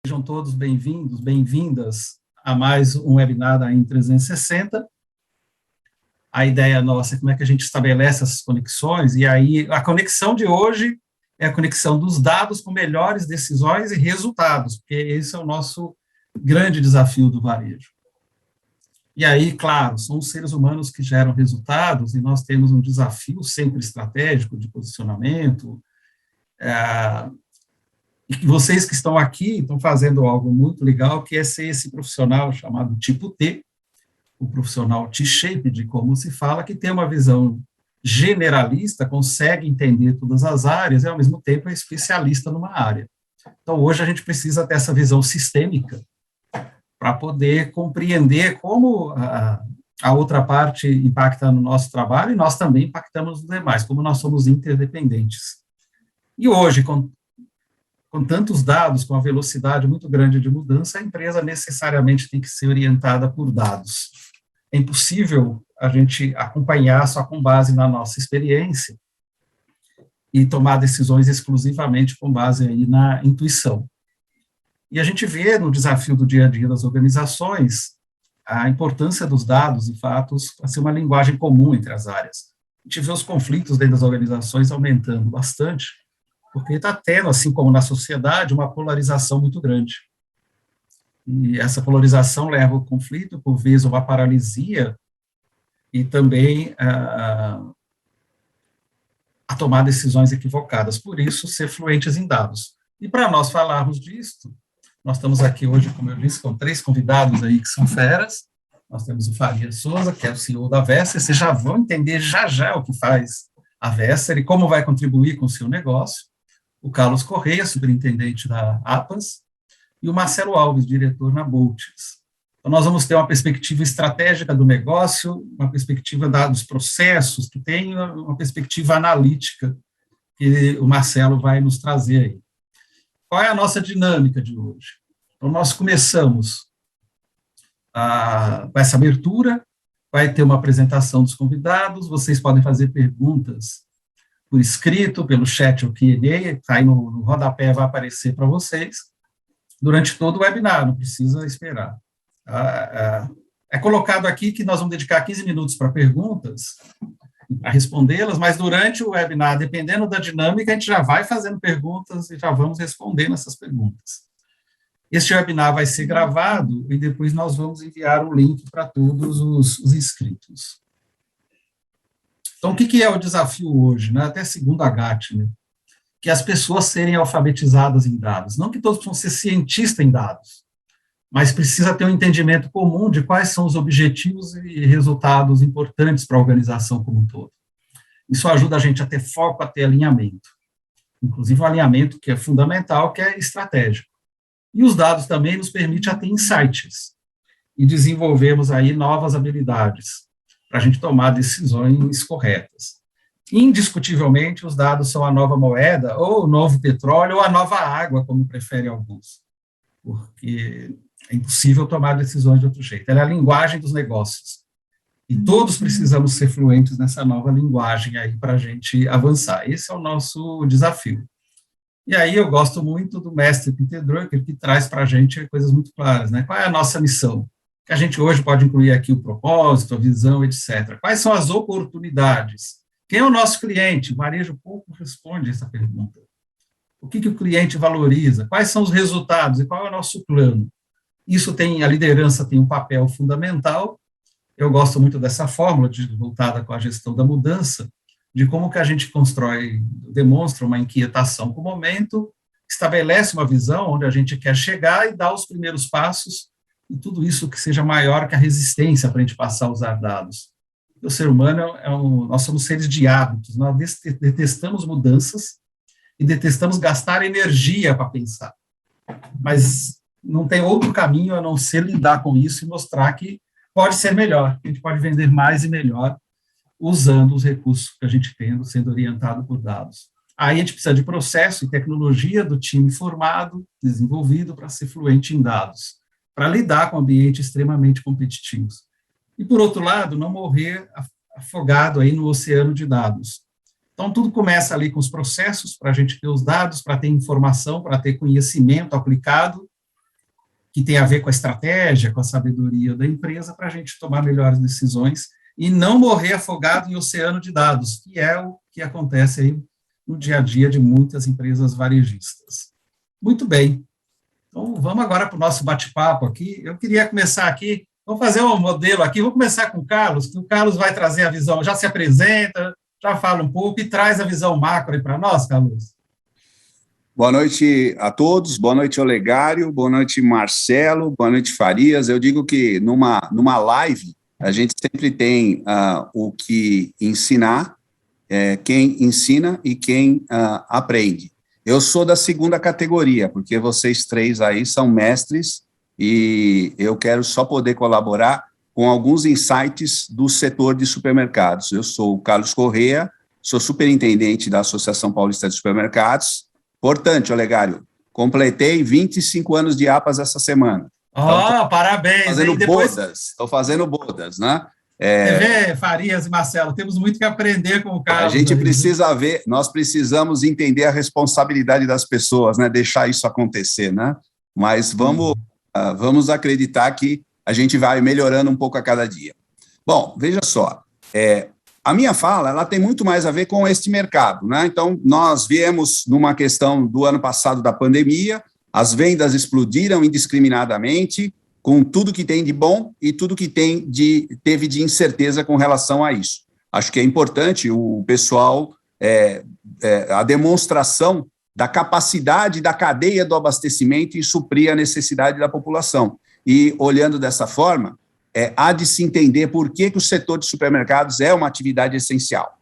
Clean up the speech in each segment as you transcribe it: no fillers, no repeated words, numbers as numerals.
Sejam todos bem-vindos, bem-vindas a mais um webinar da Em360. A ideia nossa é como é que a gente estabelece essas conexões, e aí a conexão de hoje é a conexão dos dados com melhores decisões e resultados, porque esse é o nosso grande desafio do varejo. E aí, claro, são os seres humanos que geram resultados, e nós temos um desafio sempre estratégico de posicionamento, e que vocês que estão aqui estão fazendo algo muito legal, que é ser esse profissional chamado tipo T, o profissional T-shaped, como se fala, que tem uma visão generalista, consegue entender todas as áreas e, ao mesmo tempo, é especialista numa área. Então, hoje a gente precisa ter essa visão sistêmica para poder compreender como a outra parte impacta no nosso trabalho e nós também impactamos nos demais, como nós somos interdependentes. E hoje, com tantos dados, com a velocidade muito grande de mudança, a empresa necessariamente tem que ser orientada por dados. É impossível a gente acompanhar só com base na nossa experiência e tomar decisões exclusivamente com base aí na intuição. E a gente vê no desafio do dia a dia das organizações a importância dos dados e fatos para ser uma linguagem comum entre as áreas. A gente vê os conflitos dentro das organizações aumentando bastante, porque está tendo, assim como na sociedade, uma polarização muito grande. E essa polarização leva ao conflito, por vezes, uma paralisia, e também a tomar decisões equivocadas. Por isso, ser fluentes em dados. E para nós falarmos disso, nós estamos aqui hoje, como eu disse, com 3 convidados aí que são feras. Nós temos o Faria Souza, que é o CEO da Vesser. Vocês já vão entender já o que faz a Vesser e como vai contribuir com o seu negócio. O Carlos Correia, superintendente da APAS, e o Marcelo Alves, diretor na Boltz. Então, nós vamos ter uma perspectiva estratégica do negócio, uma perspectiva dos processos, que tem uma perspectiva analítica, que o Marcelo vai nos trazer aí. Qual é a nossa dinâmica de hoje? Então, nós começamos com essa abertura, vai ter uma apresentação dos convidados, vocês podem fazer perguntas por escrito, pelo chat ou Q&A, está aí no rodapé, vai aparecer para vocês, durante todo o webinar, não precisa esperar. É colocado aqui que nós vamos dedicar 15 minutos para perguntas, para respondê-las, mas durante o webinar, dependendo da dinâmica, a gente já vai fazendo perguntas e já vamos respondendo essas perguntas. Este webinar vai ser gravado e depois nós vamos enviar o link para todos os inscritos. Então, o que é o desafio hoje, né? Até segundo a Gartner, que as pessoas serem alfabetizadas em dados. Não que todos precisam ser cientistas em dados, mas precisa ter um entendimento comum de quais são os objetivos e resultados importantes para a organização como um todo. Isso ajuda a gente a ter foco, a ter alinhamento. Inclusive um alinhamento que é fundamental, que é estratégico. E os dados também nos permitem a ter insights e desenvolvermos aí novas habilidades para a gente tomar decisões corretas. Indiscutivelmente, os dados são a nova moeda, ou o novo petróleo, ou a nova água, como preferem alguns, porque é impossível tomar decisões de outro jeito. Ela é a linguagem dos negócios, e todos precisamos ser fluentes nessa nova linguagem aí para a gente avançar. Esse é o nosso desafio. E aí eu gosto muito do mestre Peter Drucker, que traz para a gente coisas muito claras, né? Qual é a nossa missão? Que a gente hoje pode incluir aqui o propósito, a visão, etc. Quais são as oportunidades? Quem é o nosso cliente? O varejo pouco responde essa pergunta. O que o cliente valoriza? Quais são os resultados? E qual é o nosso plano? Isso a liderança tem um papel fundamental. Eu gosto muito dessa fórmula voltada com a gestão da mudança, de como que a gente constrói, demonstra uma inquietação com o momento, estabelece uma visão onde a gente quer chegar e dá os primeiros passos, e tudo isso que seja maior que a resistência para a gente passar a usar dados. O ser humano nós somos seres de hábitos, nós detestamos mudanças e detestamos gastar energia para pensar. Mas não tem outro caminho a não ser lidar com isso e mostrar que pode ser melhor, que a gente pode vender mais e melhor usando os recursos que a gente tem, sendo orientado por dados. Aí a gente precisa de processo e tecnologia do time formado, desenvolvido para ser fluente em dados, para lidar com ambientes extremamente competitivos. E, por outro lado, não morrer afogado aí no oceano de dados. Então, tudo começa ali com os processos, para a gente ter os dados, para ter informação, para ter conhecimento aplicado, que tem a ver com a estratégia, com a sabedoria da empresa, para a gente tomar melhores decisões e não morrer afogado em oceano de dados, que é o que acontece aí no dia a dia de muitas empresas varejistas. Muito bem. Então, vamos agora para o nosso bate-papo aqui. Eu queria começar aqui, vamos fazer um modelo aqui, vou começar com o Carlos, que o Carlos vai trazer a visão, já se apresenta, já fala um pouco e traz a visão macro para nós, Carlos. Boa noite a todos, boa noite Olegário, boa noite Marcelo, boa noite Farias. Eu digo que numa live a gente sempre tem o que ensinar, quem ensina e quem aprende. Eu sou da segunda categoria, porque vocês três aí são mestres e eu quero só poder colaborar com alguns insights do setor de supermercados. Eu sou o Carlos Corrêa, sou superintendente da Associação Paulista de Supermercados. Importante, Olegário, completei 25 anos de APAS essa semana. Então, parabéns. Estou fazendo bodas, né? Você vê, Farias e Marcelo, temos muito que aprender com o Carlos. A gente precisa ver, nós precisamos entender a responsabilidade das pessoas, né? Deixar isso acontecer, né? Mas vamos acreditar que a gente vai melhorando um pouco a cada dia. Bom, veja só, a minha fala, ela tem muito mais a ver com este mercado, né? Então, nós viemos numa questão do ano passado da pandemia, as vendas explodiram indiscriminadamente, com tudo que tem de bom e tudo que teve de incerteza com relação a isso. Acho que é importante o pessoal, a demonstração da capacidade da cadeia do abastecimento em suprir a necessidade da população. E, olhando dessa forma, há de se entender por que o setor de supermercados é uma atividade essencial.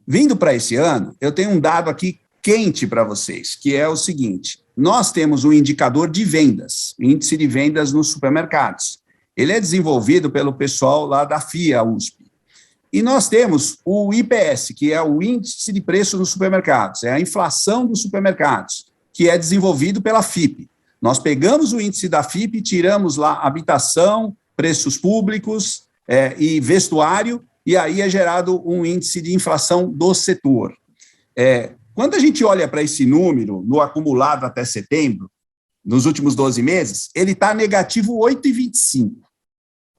Vindo para esse ano, eu tenho um dado aqui quente para vocês, que é o seguinte: nós temos um indicador de vendas, índice de vendas nos supermercados. Ele é desenvolvido pelo pessoal lá da FIA USP. E nós temos o IPS, que é o índice de preço nos supermercados, é a inflação dos supermercados, que é desenvolvido pela FIPE. Nós pegamos o índice da FIPE, tiramos lá habitação, preços públicos e vestuário, e aí é gerado um índice de inflação do setor. Quando a gente olha para esse número, no acumulado até setembro, nos últimos 12 meses, ele está negativo 8,25.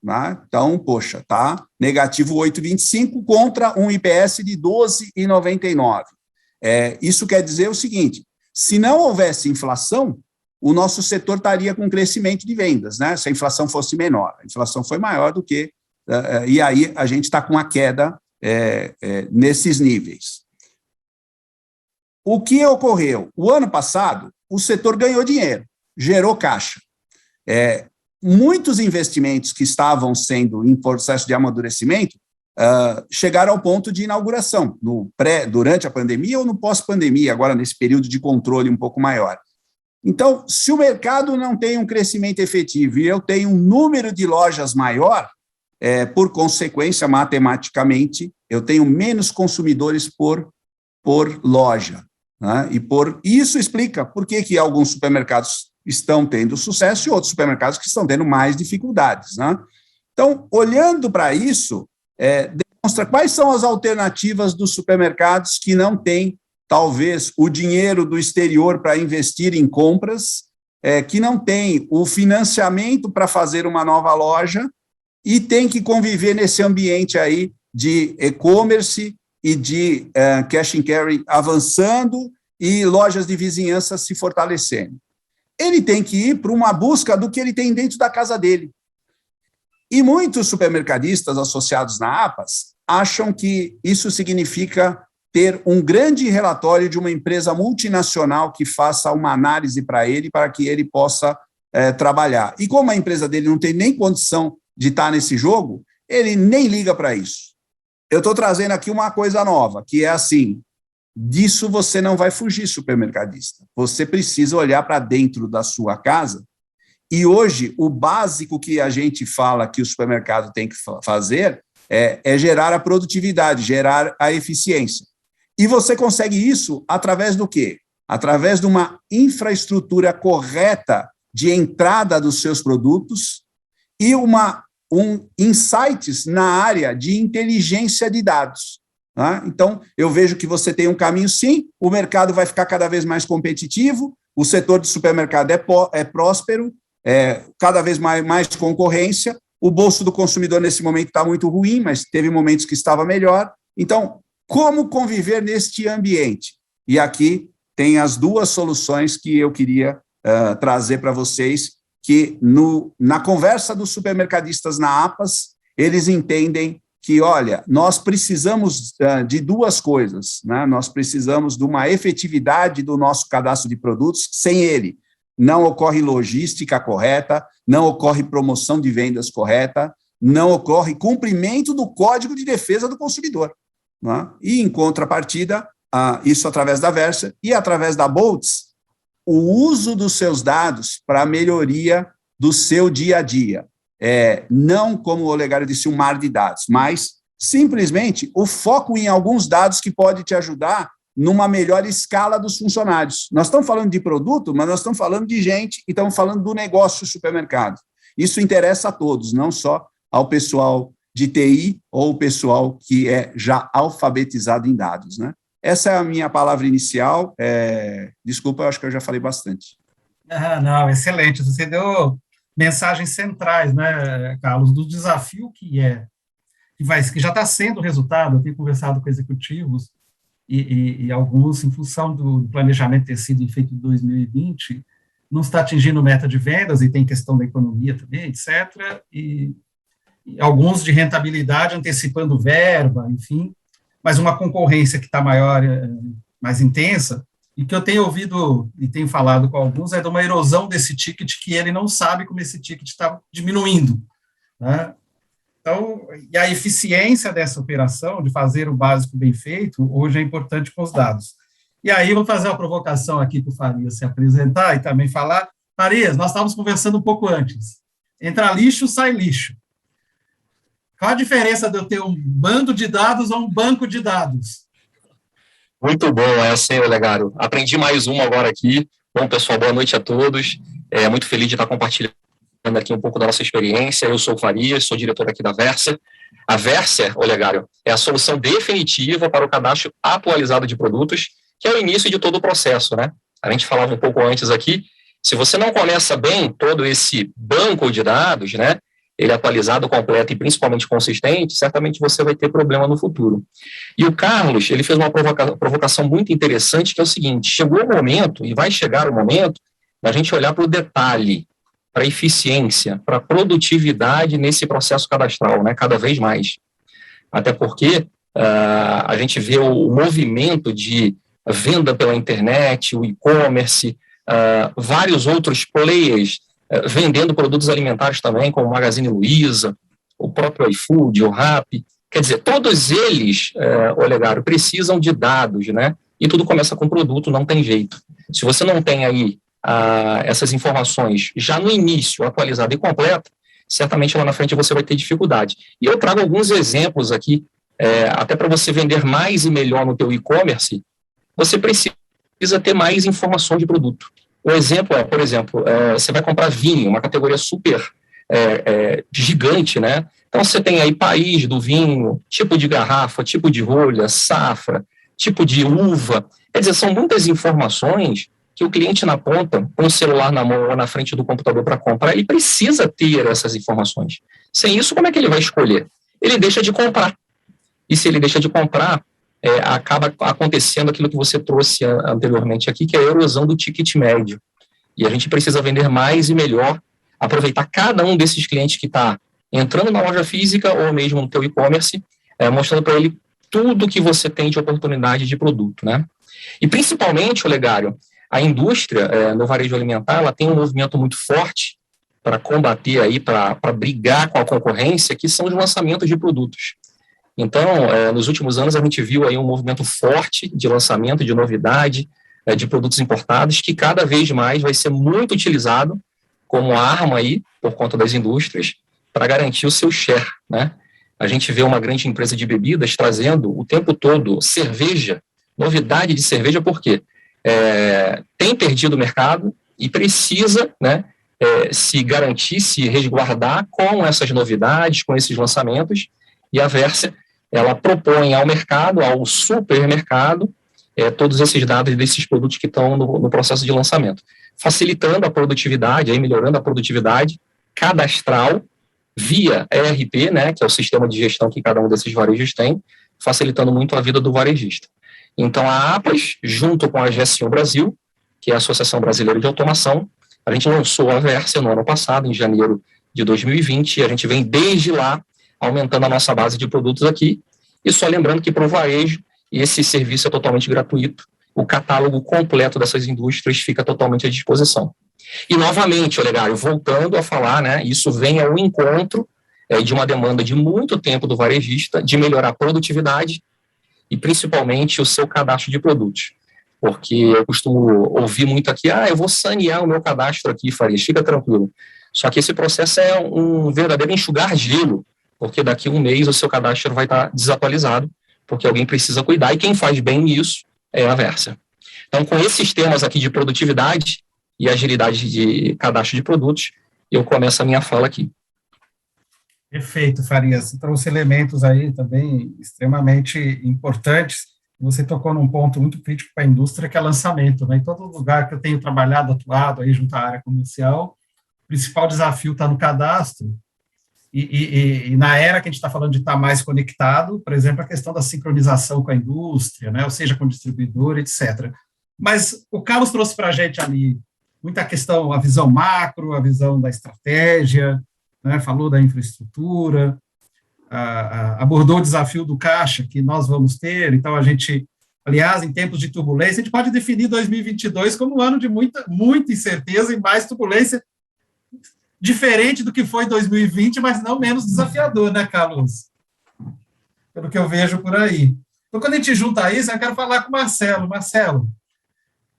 Tá? Então, poxa, está negativo 8,25 contra um IPS de 12,99. Isso quer dizer o seguinte: se não houvesse inflação, o nosso setor estaria com crescimento de vendas, né? Se a inflação fosse menor. A inflação foi maior do que... e aí a gente está com a queda nesses níveis. O que ocorreu? O ano passado, o setor ganhou dinheiro, gerou caixa. Muitos investimentos que estavam sendo em processo de amadurecimento chegaram ao ponto de inauguração, durante a pandemia ou no pós-pandemia, agora nesse período de controle um pouco maior. Então, se o mercado não tem um crescimento efetivo e eu tenho um número de lojas maior, por consequência, matematicamente, eu tenho menos consumidores por loja. Né? E isso explica por que alguns supermercados estão tendo sucesso e outros supermercados que estão tendo mais dificuldades. Né? Então, olhando para isso, demonstra quais são as alternativas dos supermercados que não têm, talvez, o dinheiro do exterior para investir em compras, que não tem o financiamento para fazer uma nova loja e tem que conviver nesse ambiente aí de e-commerce e de cash and carry avançando e lojas de vizinhança se fortalecendo. Ele tem que ir para uma busca do que ele tem dentro da casa dele. E muitos supermercadistas associados na APAS acham que isso significa ter um grande relatório de uma empresa multinacional que faça uma análise para ele, para que ele possa trabalhar. E como a empresa dele não tem nem condição de estar nesse jogo, ele nem liga para isso. Eu estou trazendo aqui uma coisa nova, que é assim: disso você não vai fugir, supermercadista. Você precisa olhar para dentro da sua casa, e hoje o básico que a gente fala que o supermercado tem que fazer é gerar a produtividade, gerar a eficiência. E você consegue isso através do quê? Através de uma infraestrutura correta de entrada dos seus produtos e insights na área de inteligência de dados. Tá? Então, eu vejo que você tem um caminho, sim, o mercado vai ficar cada vez mais competitivo, o setor de supermercado é próspero, cada vez mais concorrência, o bolso do consumidor nesse momento está muito ruim, mas teve momentos que estava melhor. Então, como conviver neste ambiente? E aqui tem as duas soluções que eu queria trazer para vocês, que na conversa dos supermercadistas na APAS, eles entendem que, olha, nós precisamos de duas coisas, né? Nós precisamos de uma efetividade do nosso cadastro de produtos. Sem ele, não ocorre logística correta, não ocorre promoção de vendas correta, não ocorre cumprimento do Código de Defesa do Consumidor, né? E, em contrapartida, isso através da Versa e através da Boltz, o uso dos seus dados para a melhoria do seu dia a dia. Não, como o Olegário disse, um mar de dados, mas simplesmente o foco em alguns dados que pode te ajudar numa melhor escala dos funcionários. Nós estamos falando de produto, mas nós estamos falando de gente e estamos falando do negócio supermercado. Isso interessa a todos, não só ao pessoal de TI ou o pessoal que é já alfabetizado em dados, né? Essa é a minha palavra inicial. Desculpa, eu acho que eu já falei bastante. Não, excelente. Você deu mensagens centrais, né, Carlos, do desafio que já está sendo resultado. Eu tenho conversado com executivos e alguns, em função do planejamento ter sido feito em 2020, não está atingindo meta de vendas, e tem questão da economia também, etc., e alguns de rentabilidade antecipando verba, enfim, mas uma concorrência que está maior, mais intensa, e que eu tenho ouvido e tenho falado com alguns, é de uma erosão desse ticket que ele não sabe como esse ticket está diminuindo, né? Então, e a eficiência dessa operação, de fazer o básico bem feito, hoje é importante com os dados. E aí, vou fazer uma provocação aqui para o Farias se apresentar e também falar. Farias, nós estávamos conversando um pouco antes. Entra lixo, sai lixo. Qual a diferença de eu ter um bando de dados ou um banco de dados? Muito bom essa, hein, Olegário? Aprendi mais uma agora aqui. Bom, pessoal, boa noite a todos. Muito feliz de estar compartilhando aqui um pouco da nossa experiência. Eu sou o Farias, sou diretor aqui da Versa. A Versa, Olegário, é a solução definitiva para o cadastro atualizado de produtos, que é o início de todo o processo, né? A gente falava um pouco antes aqui, se você não começa bem todo esse banco de dados, né, ele atualizado, completo e principalmente consistente, certamente você vai ter problema no futuro. E o Carlos, ele fez uma provocação muito interessante, que é o seguinte: chegou o momento, e vai chegar o momento, da gente olhar para o detalhe, para a eficiência, para a produtividade nesse processo cadastral, né, cada vez mais. Até porque a gente vê o movimento de venda pela internet, o e-commerce, vários outros players vendendo produtos alimentares também, como o Magazine Luiza, o próprio iFood, o Rappi. Quer dizer, todos eles, Olegário, precisam de dados, né? E tudo começa com produto, não tem jeito. Se você não tem aí essas informações já no início, atualizada e completa, certamente lá na frente você vai ter dificuldade. E eu trago alguns exemplos aqui, até para você vender mais e melhor no teu e-commerce, você precisa ter mais informação de produto. O exemplo por exemplo, você vai comprar vinho, uma categoria super gigante, né? Então, você tem aí país do vinho, tipo de garrafa, tipo de rolha, safra, tipo de uva. Quer dizer, são muitas informações que o cliente na ponta, com o celular na mão ou na frente do computador para comprar, ele precisa ter essas informações. Sem isso, como é que ele vai escolher? Ele deixa de comprar. E se ele deixa de comprar, acaba acontecendo aquilo que você trouxe anteriormente aqui, que é a erosão do ticket médio. E a gente precisa vender mais e melhor, aproveitar cada um desses clientes que está entrando na loja física ou mesmo no teu e-commerce, mostrando para ele tudo que você tem de oportunidade de produto, né? E principalmente, Olegário, a indústria no varejo alimentar, ela tem um movimento muito forte para combater aí, para brigar com a concorrência, que são os lançamentos de produtos. Então, nos últimos anos, a gente viu aí um movimento forte de lançamento, de novidade, de produtos importados, que cada vez mais vai ser muito utilizado como arma aí, por conta das indústrias, para garantir o seu share, né? A gente vê uma grande empresa de bebidas trazendo o tempo todo cerveja, novidade de cerveja, por quê? Tem perdido o mercado e precisa, né, se garantir, se resguardar com essas novidades, com esses lançamentos, e a Versa, ela propõe ao mercado, ao supermercado, todos esses dados desses produtos que estão no processo de lançamento. facilitando a produtividade, aí melhorando a produtividade cadastral via ERP, né, que é o sistema de gestão que cada um desses varejos tem, facilitando muito a vida do varejista. Então, a APAS, junto com a GSO Brasil, que é a Associação Brasileira de Automação, a gente lançou a Versia no ano passado, em janeiro de 2020, e a gente vem desde lá aumentando a nossa base de produtos aqui, e só lembrando que para o varejo, esse serviço é totalmente gratuito, o catálogo completo dessas indústrias fica totalmente à disposição. E, novamente, Olegário, voltando a falar, né, isso vem ao encontro de uma demanda de muito tempo do varejista, de melhorar a produtividade e, principalmente, o seu cadastro de produtos. Porque eu costumo ouvir muito aqui, eu vou sanear o meu cadastro aqui, Farias, fica tranquilo. Só que esse processo é um verdadeiro enxugar gelo, porque daqui a um mês o seu cadastro vai estar desatualizado, porque alguém precisa cuidar, e quem faz bem isso é a Versa. Então, com esses temas aqui de produtividade e agilidade de cadastro de produtos, eu começo a minha fala aqui. Perfeito, Farias. Você trouxe elementos aí também extremamente importantes. Você tocou num ponto muito crítico para a indústria, que é lançamento, né? Em todo lugar que eu tenho trabalhado, atuado aí junto à área comercial, o principal desafio está no cadastro. E na era que a gente está falando de estar mais conectado, por exemplo, a questão da sincronização com a indústria, né? Ou seja, com o distribuidor, etc. Mas o Carlos trouxe para a gente ali muita questão, a visão macro, a visão da estratégia, né, falou da infraestrutura, abordou o desafio do caixa que nós vamos ter. Então, a gente, aliás, em tempos de turbulência, a gente pode definir 2022 como um ano de muita incerteza e mais turbulência, diferente do que foi 2020, mas não menos desafiador, né, Carlos? Pelo que eu vejo por aí. Então, quando a gente junta isso, eu quero falar com o Marcelo. Marcelo,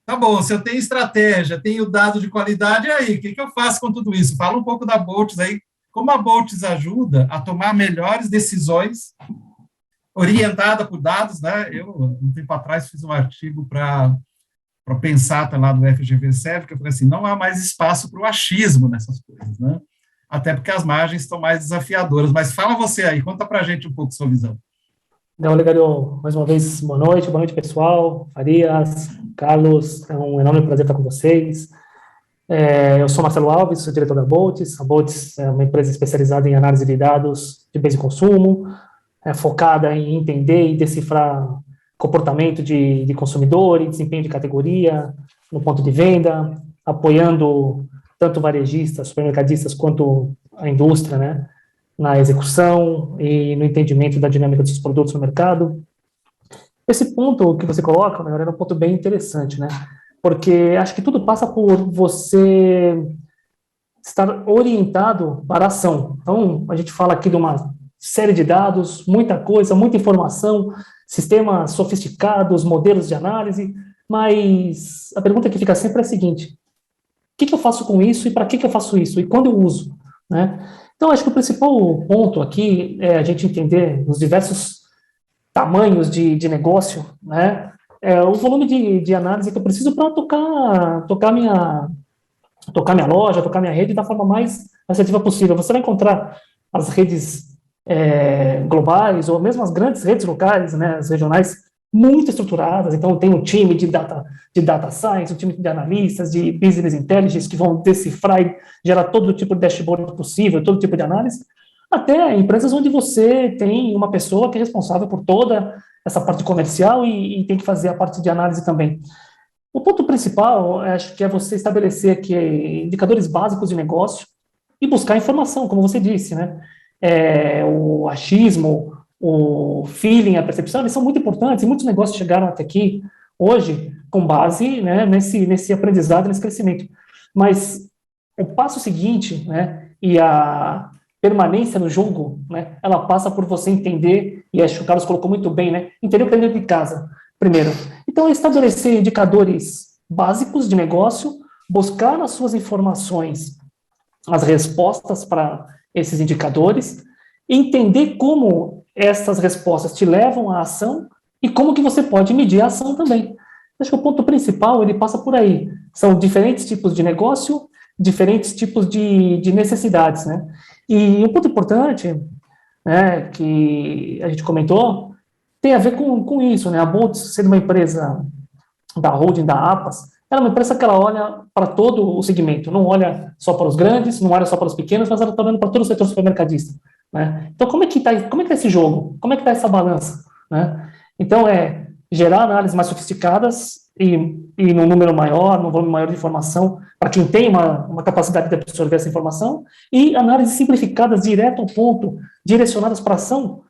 tá bom, se eu tenho estratégia, tenho dado de qualidade, e aí, o que eu faço com tudo isso? Fala um pouco da Boltz aí, como a Boltz ajuda a tomar melhores decisões, orientada por dados, né? Eu, um tempo atrás, fiz um artigo para pensar, tá lá do FGV-SEV, que eu falei assim, não há mais espaço para o achismo nessas coisas, né? Até porque as margens estão mais desafiadoras. Mas fala você aí, conta para a gente um pouco sua visão. Então, Olegário, mais uma vez, boa noite, pessoal, Farias, Carlos, é um enorme prazer estar com vocês. Eu sou Marcelo Alves, sou diretor da Boltz. A Boltz é uma empresa especializada em análise de dados de bens de consumo, focada em entender e decifrar comportamento de consumidor e desempenho de categoria no ponto de venda, apoiando tanto varejistas, supermercadistas, quanto a indústria, né, na execução e no entendimento da dinâmica dos produtos no mercado. Esse ponto que você coloca, né, é um ponto bem interessante, né, porque acho que tudo passa por você estar orientado para a ação. Então, a gente fala aqui de uma série de dados, muita coisa, muita informação, sistemas sofisticados, modelos de análise, mas a pergunta que fica sempre é a seguinte: o que eu faço com isso e para que eu faço isso e quando eu uso, né? Então, acho que o principal ponto aqui é a gente entender os diversos tamanhos de negócio, né? O volume de análise que eu preciso para tocar minha loja, tocar minha rede da forma mais assertiva possível. Você vai encontrar as redes globais ou mesmo as grandes redes locais, né, as regionais, muito estruturadas. Então, tem um time de data science, um time de analistas, de business intelligence, que vão decifrar e gerar todo tipo de dashboard possível, todo tipo de análise, até empresas onde você tem uma pessoa que é responsável por toda essa parte comercial e tem que fazer a parte de análise também. O ponto principal, acho que é você estabelecer aqui indicadores básicos de negócio e buscar informação, como você disse, né? O achismo, o feeling, a percepção, eles são muito importantes, e muitos negócios chegaram até aqui hoje com base, né, nesse aprendizado, nesse crescimento. Mas o passo seguinte, né, e a permanência no jogo, né, ela passa por você entender, e acho que o Carlos colocou muito bem, né, entender o que é dentro de casa, primeiro. Então, estabelecer indicadores básicos de negócio, buscar nas suas informações as respostas para esses indicadores, entender como essas respostas te levam à ação e como que você pode medir a ação também. Acho que o ponto principal, ele passa por aí. São diferentes tipos de negócio, diferentes tipos de necessidades, né? E um ponto importante, né, que a gente comentou, tem a ver com isso, né? A Boltz, sendo uma empresa da holding da APAS, ela é uma empresa que ela olha para todo o segmento, não olha só para os grandes, não olha só para os pequenos, mas ela está olhando para todo o setor supermercadista, né? Então, como é que está esse jogo? Como é que está essa balança, né? Então, gerar análises mais sofisticadas e num número maior, num volume maior de informação, para quem tem uma capacidade de absorver essa informação, e análises simplificadas, direto ao ponto, direcionadas para ação,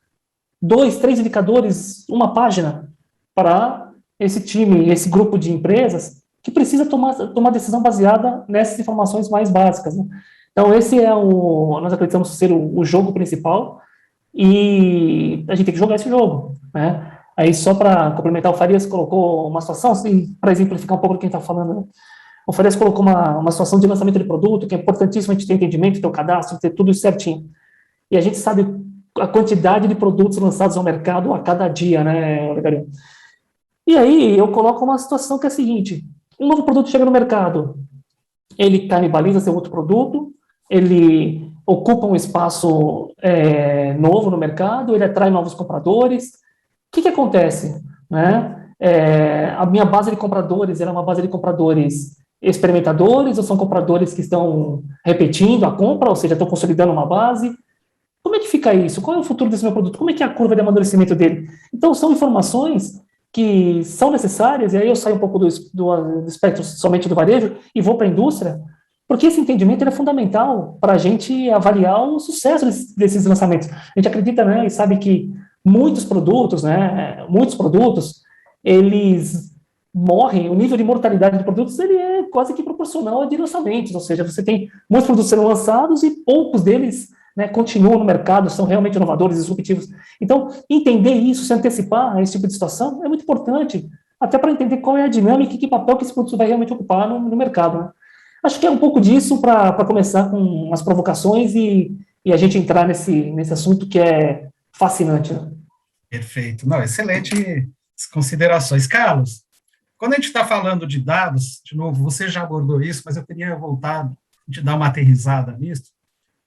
2, 3 indicadores, uma página, para esse time, esse grupo de empresas que precisa tomar decisão baseada nessas informações mais básicas, né? Então, esse nós acreditamos ser o jogo principal, e a gente tem que jogar esse jogo, né? Aí, só para complementar, o Farias colocou uma situação, assim, para exemplificar um pouco do que a gente está falando, né? O Farias colocou uma situação de lançamento de produto, que é importantíssimo a gente ter entendimento, ter o cadastro, ter tudo isso certinho. E a gente sabe a quantidade de produtos lançados ao mercado a cada dia, né, Olegário? E aí, eu coloco uma situação que é a seguinte: um novo produto chega no mercado, ele canibaliza seu outro produto, ele ocupa um espaço novo no mercado, ele atrai novos compradores. O que acontece, né? A minha base de compradores era uma base de compradores experimentadores, ou são compradores que estão repetindo a compra, ou seja, estão consolidando uma base? Como é que fica isso? Qual é o futuro desse meu produto? Como é que é a curva de amadurecimento dele? Então, são informações que são necessárias, e aí eu saio um pouco do espectro somente do varejo e vou para a indústria, porque esse entendimento é fundamental para a gente avaliar o sucesso desses lançamentos. A gente acredita, né, e sabe que muitos produtos, eles morrem, o nível de mortalidade de produtos ele é quase que proporcional a de lançamentos, ou seja, você tem muitos produtos sendo lançados e poucos deles, né, continuam no mercado, são realmente inovadores, disruptivos. Então, entender isso, se antecipar a esse tipo de situação é muito importante, até para entender qual é a dinâmica e que papel que esse produto vai realmente ocupar no mercado, né? Acho que é um pouco disso para começar com umas provocações e a gente entrar nesse assunto que é fascinante, né? Perfeito. Não, excelente considerações. Carlos, quando a gente está falando de dados, de novo, você já abordou isso, mas eu queria voltar, te dar uma aterrissada nisso.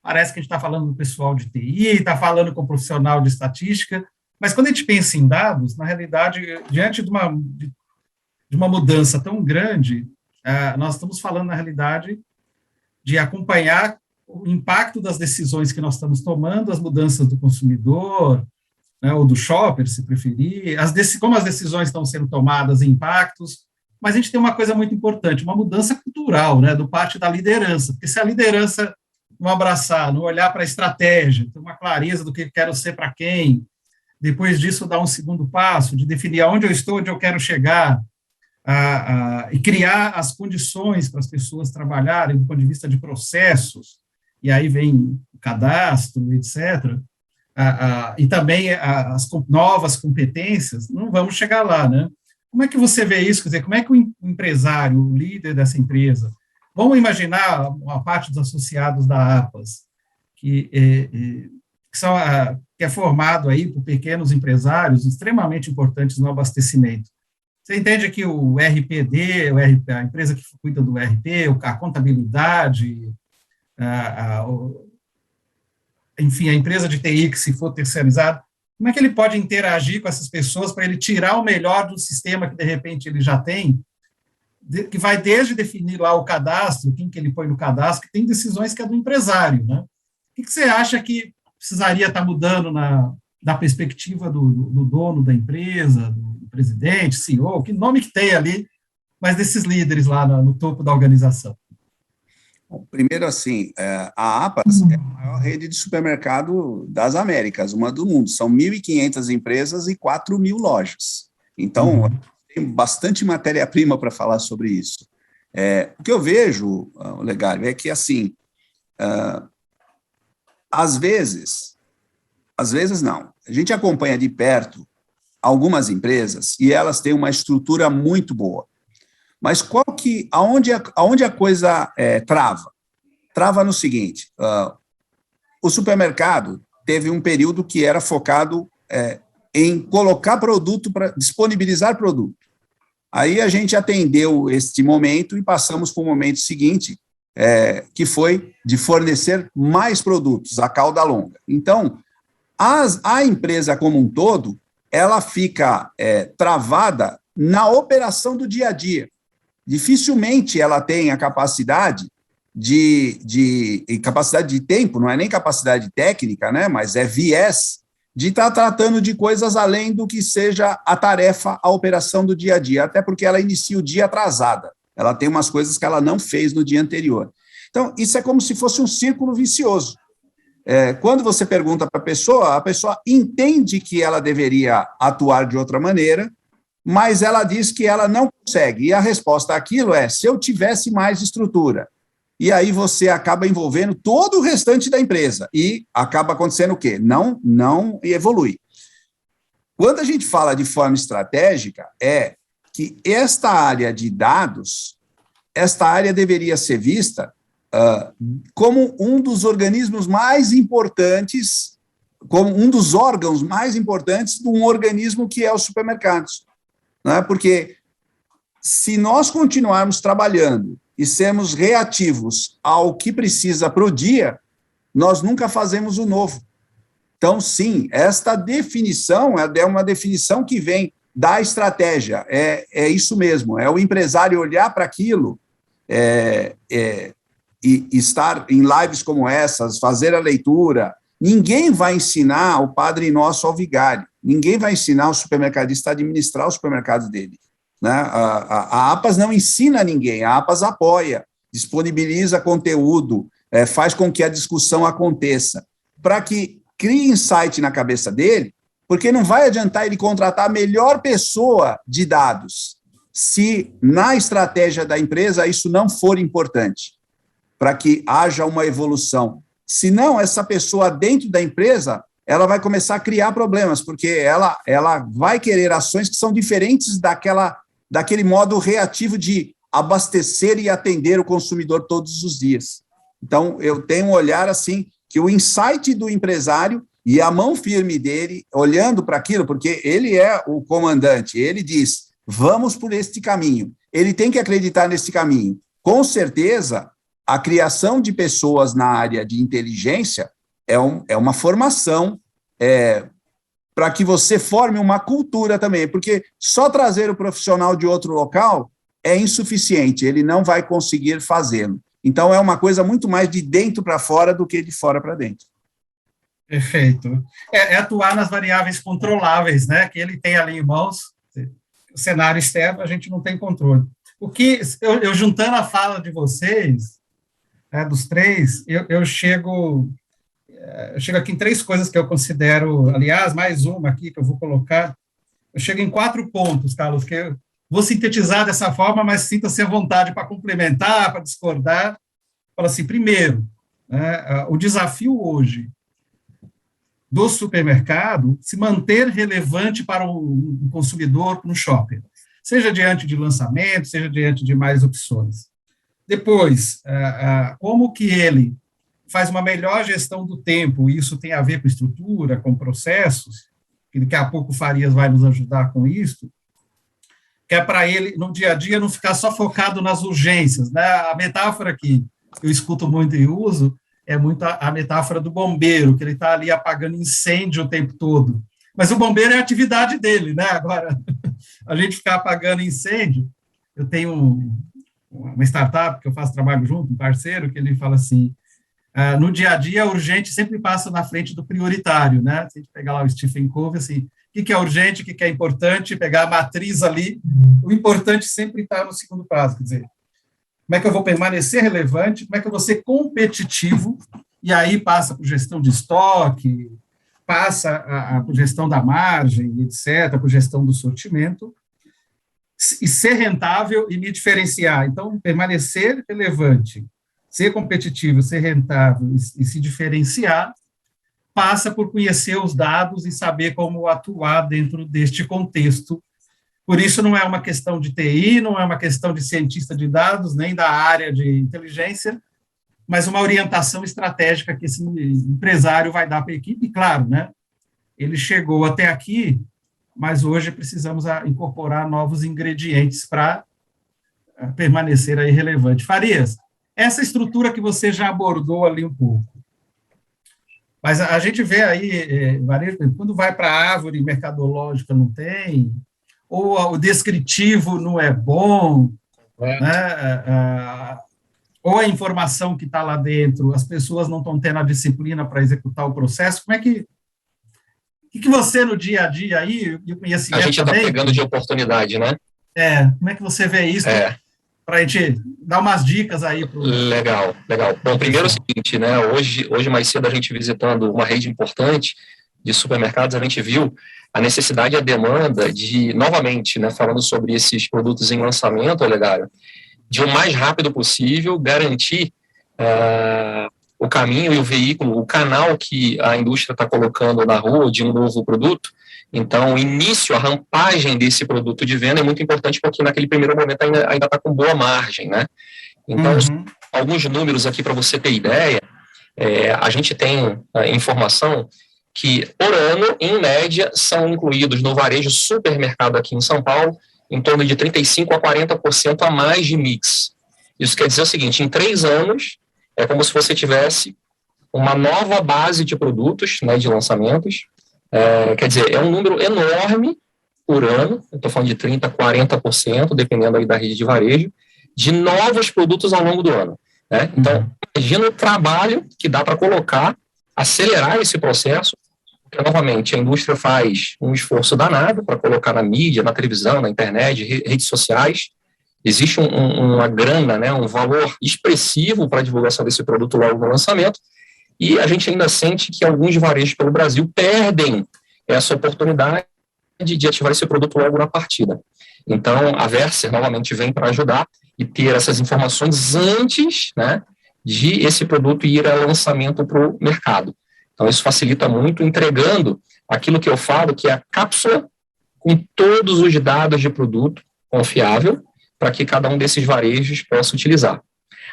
Parece que a gente está falando do pessoal de TI, está falando com o profissional de estatística, mas quando a gente pensa em dados, na realidade, diante de uma mudança tão grande, nós estamos falando, na realidade, de acompanhar o impacto das decisões que nós estamos tomando, as mudanças do consumidor, né, ou do shopper, se preferir, como as decisões estão sendo tomadas, impactos, mas a gente tem uma coisa muito importante, uma mudança cultural, né, do parte da liderança, porque se a liderança não abraçar, não olhar para a estratégia, ter uma clareza do que quero ser para quem, depois disso dar um segundo passo, de definir aonde eu estou, onde eu quero chegar, e criar as condições para as pessoas trabalharem do ponto de vista de processos, e aí vem o cadastro, etc., e também as novas competências, não vamos chegar lá, né? Como é que você vê isso? Quer dizer, como é que o empresário, o líder dessa empresa, vamos imaginar uma parte dos associados da APAS, que é formado aí por pequenos empresários extremamente importantes no abastecimento. Você entende que o RPD, a empresa que cuida do RP, a contabilidade, enfim, a empresa de TI que se for terceirizada, como é que ele pode interagir com essas pessoas para ele tirar o melhor do sistema que, de repente, ele já tem, que vai desde definir lá o cadastro, quem que ele põe no cadastro, que tem decisões que é do empresário, né? O que você acha que precisaria estar mudando da perspectiva do dono da empresa, do presidente, CEO, que nome que tem ali, mas desses líderes lá no topo da organização? Bom, primeiro, assim, a APAS é a maior rede de supermercado das Américas, uma do mundo. São 1.500 empresas e 4.000 lojas. Então, tem bastante matéria-prima para falar sobre isso. O que eu vejo, Olegário, é que, assim, às vezes não. A gente acompanha de perto algumas empresas e elas têm uma estrutura muito boa. Mas aonde a coisa trava? Trava no seguinte, o supermercado teve um período que era focado em colocar produto, para disponibilizar produto. Aí a gente atendeu este momento e passamos para o momento seguinte, que foi de fornecer mais produtos, a cauda longa. Então, a empresa como um todo, ela fica travada na operação do dia a dia. dificilmente ela tem a capacidade capacidade de tempo, não é nem capacidade técnica, né, mas é viés, de estar tratando de coisas além do que seja a tarefa, a operação do dia a dia, até porque ela inicia o dia atrasada, ela tem umas coisas que ela não fez no dia anterior. Então, isso é como se fosse um círculo vicioso. Quando você pergunta para a pessoa entende que ela deveria atuar de outra maneira, mas ela diz que ela não consegue, e a resposta àquilo é, se eu tivesse mais estrutura. E aí você acaba envolvendo todo o restante da empresa, e acaba acontecendo o quê? Não evolui. Quando a gente fala de forma estratégica, é que esta área de dados, esta área deveria ser vista como um dos organismos mais importantes, como um dos órgãos mais importantes de um organismo que é os supermercados. Né? Porque se nós continuarmos trabalhando e sermos reativos ao que precisa para o dia, nós nunca fazemos o novo. Então, sim, esta definição é uma definição que vem da estratégia, é isso mesmo, é o empresário olhar para aquilo e estar em lives como essas, fazer a leitura. Ninguém vai ensinar o Padre Nosso ao vigário, ninguém vai ensinar o supermercadista a administrar o supermercado dele. Né? A APAS não ensina ninguém, a APAS apoia, disponibiliza conteúdo, faz com que a discussão aconteça, para que crie insight na cabeça dele, porque não vai adiantar ele contratar a melhor pessoa de dados, se na estratégia da empresa isso não for importante, para que haja uma evolução. Senão, essa pessoa dentro da empresa, ela vai começar a criar problemas, porque ela vai querer ações que são diferentes daquele modo reativo de abastecer e atender o consumidor todos os dias. Então, eu tenho um olhar assim, que o insight do empresário e a mão firme dele, olhando para aquilo, porque ele é o comandante, ele diz, vamos por este caminho, ele tem que acreditar nesse caminho. Com certeza, a criação de pessoas na área de inteligência é uma formação para que você forme uma cultura também, porque só trazer o profissional de outro local é insuficiente, ele não vai conseguir fazê-lo. Então, é uma coisa muito mais de dentro para fora do que de fora para dentro. Perfeito. É atuar nas variáveis controláveis, né, que ele tem ali em mãos. O cenário externo, a gente não tem controle. O que, eu juntando a fala de vocês, dos três, eu chego aqui em 3 coisas que eu considero, aliás, mais uma aqui que eu vou colocar, eu chego em 4 pontos, Carlos, que eu vou sintetizar dessa forma, mas sinta-se à vontade para complementar, para discordar. Fala assim, primeiro, o desafio hoje do supermercado se manter relevante para o consumidor no shopping, seja diante de lançamento, seja diante de mais opções. Depois, como que ele faz uma melhor gestão do tempo, e isso tem a ver com estrutura, com processos, que daqui a pouco o Farias vai nos ajudar com isso, que é para ele, no dia a dia, não ficar só focado nas urgências, né? A metáfora que eu escuto muito e uso é muito a metáfora do bombeiro, que ele está ali apagando incêndio o tempo todo. Mas o bombeiro é a atividade dele, né? Agora, a gente ficar apagando incêndio, eu tenho uma startup que eu faço trabalho junto, um parceiro, que ele fala assim, no dia a dia, urgente sempre passa na frente do prioritário, né? Se a gente pegar lá o Stephen Covey, assim, o que é urgente, o que é importante, pegar a matriz ali, o importante sempre está no segundo passo, quer dizer, como é que eu vou permanecer relevante, como é que eu vou ser competitivo, e aí passa por gestão de estoque, passa por gestão da margem, etc., por gestão do sortimento, e ser rentável e me diferenciar. Então, permanecer relevante, ser competitivo, ser rentável e se diferenciar, passa por conhecer os dados e saber como atuar dentro deste contexto. Por isso, não é uma questão de TI, não é uma questão de cientista de dados, nem da área de inteligência, mas uma orientação estratégica que esse empresário vai dar para a equipe. E, claro, né, ele chegou até aqui, mas hoje precisamos incorporar novos ingredientes para permanecer aí relevante. Farias, essa estrutura que você já abordou ali um pouco, mas a gente vê aí, quando vai para a árvore mercadológica não tem, ou o descritivo não é bom, ou a informação que está lá dentro, as pessoas não estão tendo a disciplina para executar o processo. Como é que você, no dia a dia aí, eu conheço a gente está pegando de oportunidade, né? Como é que você vê isso? Para a gente dar umas dicas aí. Legal. Bom, primeiro é o seguinte, né? Hoje mais cedo, a gente visitando uma rede importante de supermercados, a gente viu a necessidade e a demanda de, novamente, né, falando sobre esses produtos em lançamento, Olegário, de o mais rápido possível garantir o caminho e o veículo, o canal que a indústria está colocando na rua de um novo produto. Então, o início, a rampagem desse produto de venda é muito importante, porque naquele primeiro momento ainda está com boa margem, né? Então, alguns números aqui para você ter ideia, a gente tem informação que, por ano, em média, são incluídos no varejo supermercado aqui em São Paulo, em torno de 35% a 40% a mais de mix. Isso quer dizer o seguinte, em 3 anos, é como se você tivesse uma nova base de produtos, né, de lançamentos. Quer dizer, é um número enorme por ano, eu estou falando de 30% a 40%, dependendo aí da rede de varejo, de novos produtos ao longo do ano. Né? Então, imagina o trabalho que dá para colocar, acelerar esse processo, porque, novamente, a indústria faz um esforço danado para colocar na mídia, na televisão, na internet, redes sociais. Existe uma grana, né, um valor expressivo para a divulgação desse produto logo no lançamento, e a gente ainda sente que alguns varejos pelo Brasil perdem essa oportunidade de ativar esse produto logo na partida. Então, a Verser, novamente, vem para ajudar e ter essas informações antes, né, de esse produto ir a lançamento para o mercado. Então, isso facilita muito, entregando aquilo que eu falo, que é a cápsula com todos os dados de produto confiável, para que cada um desses varejos possa utilizar.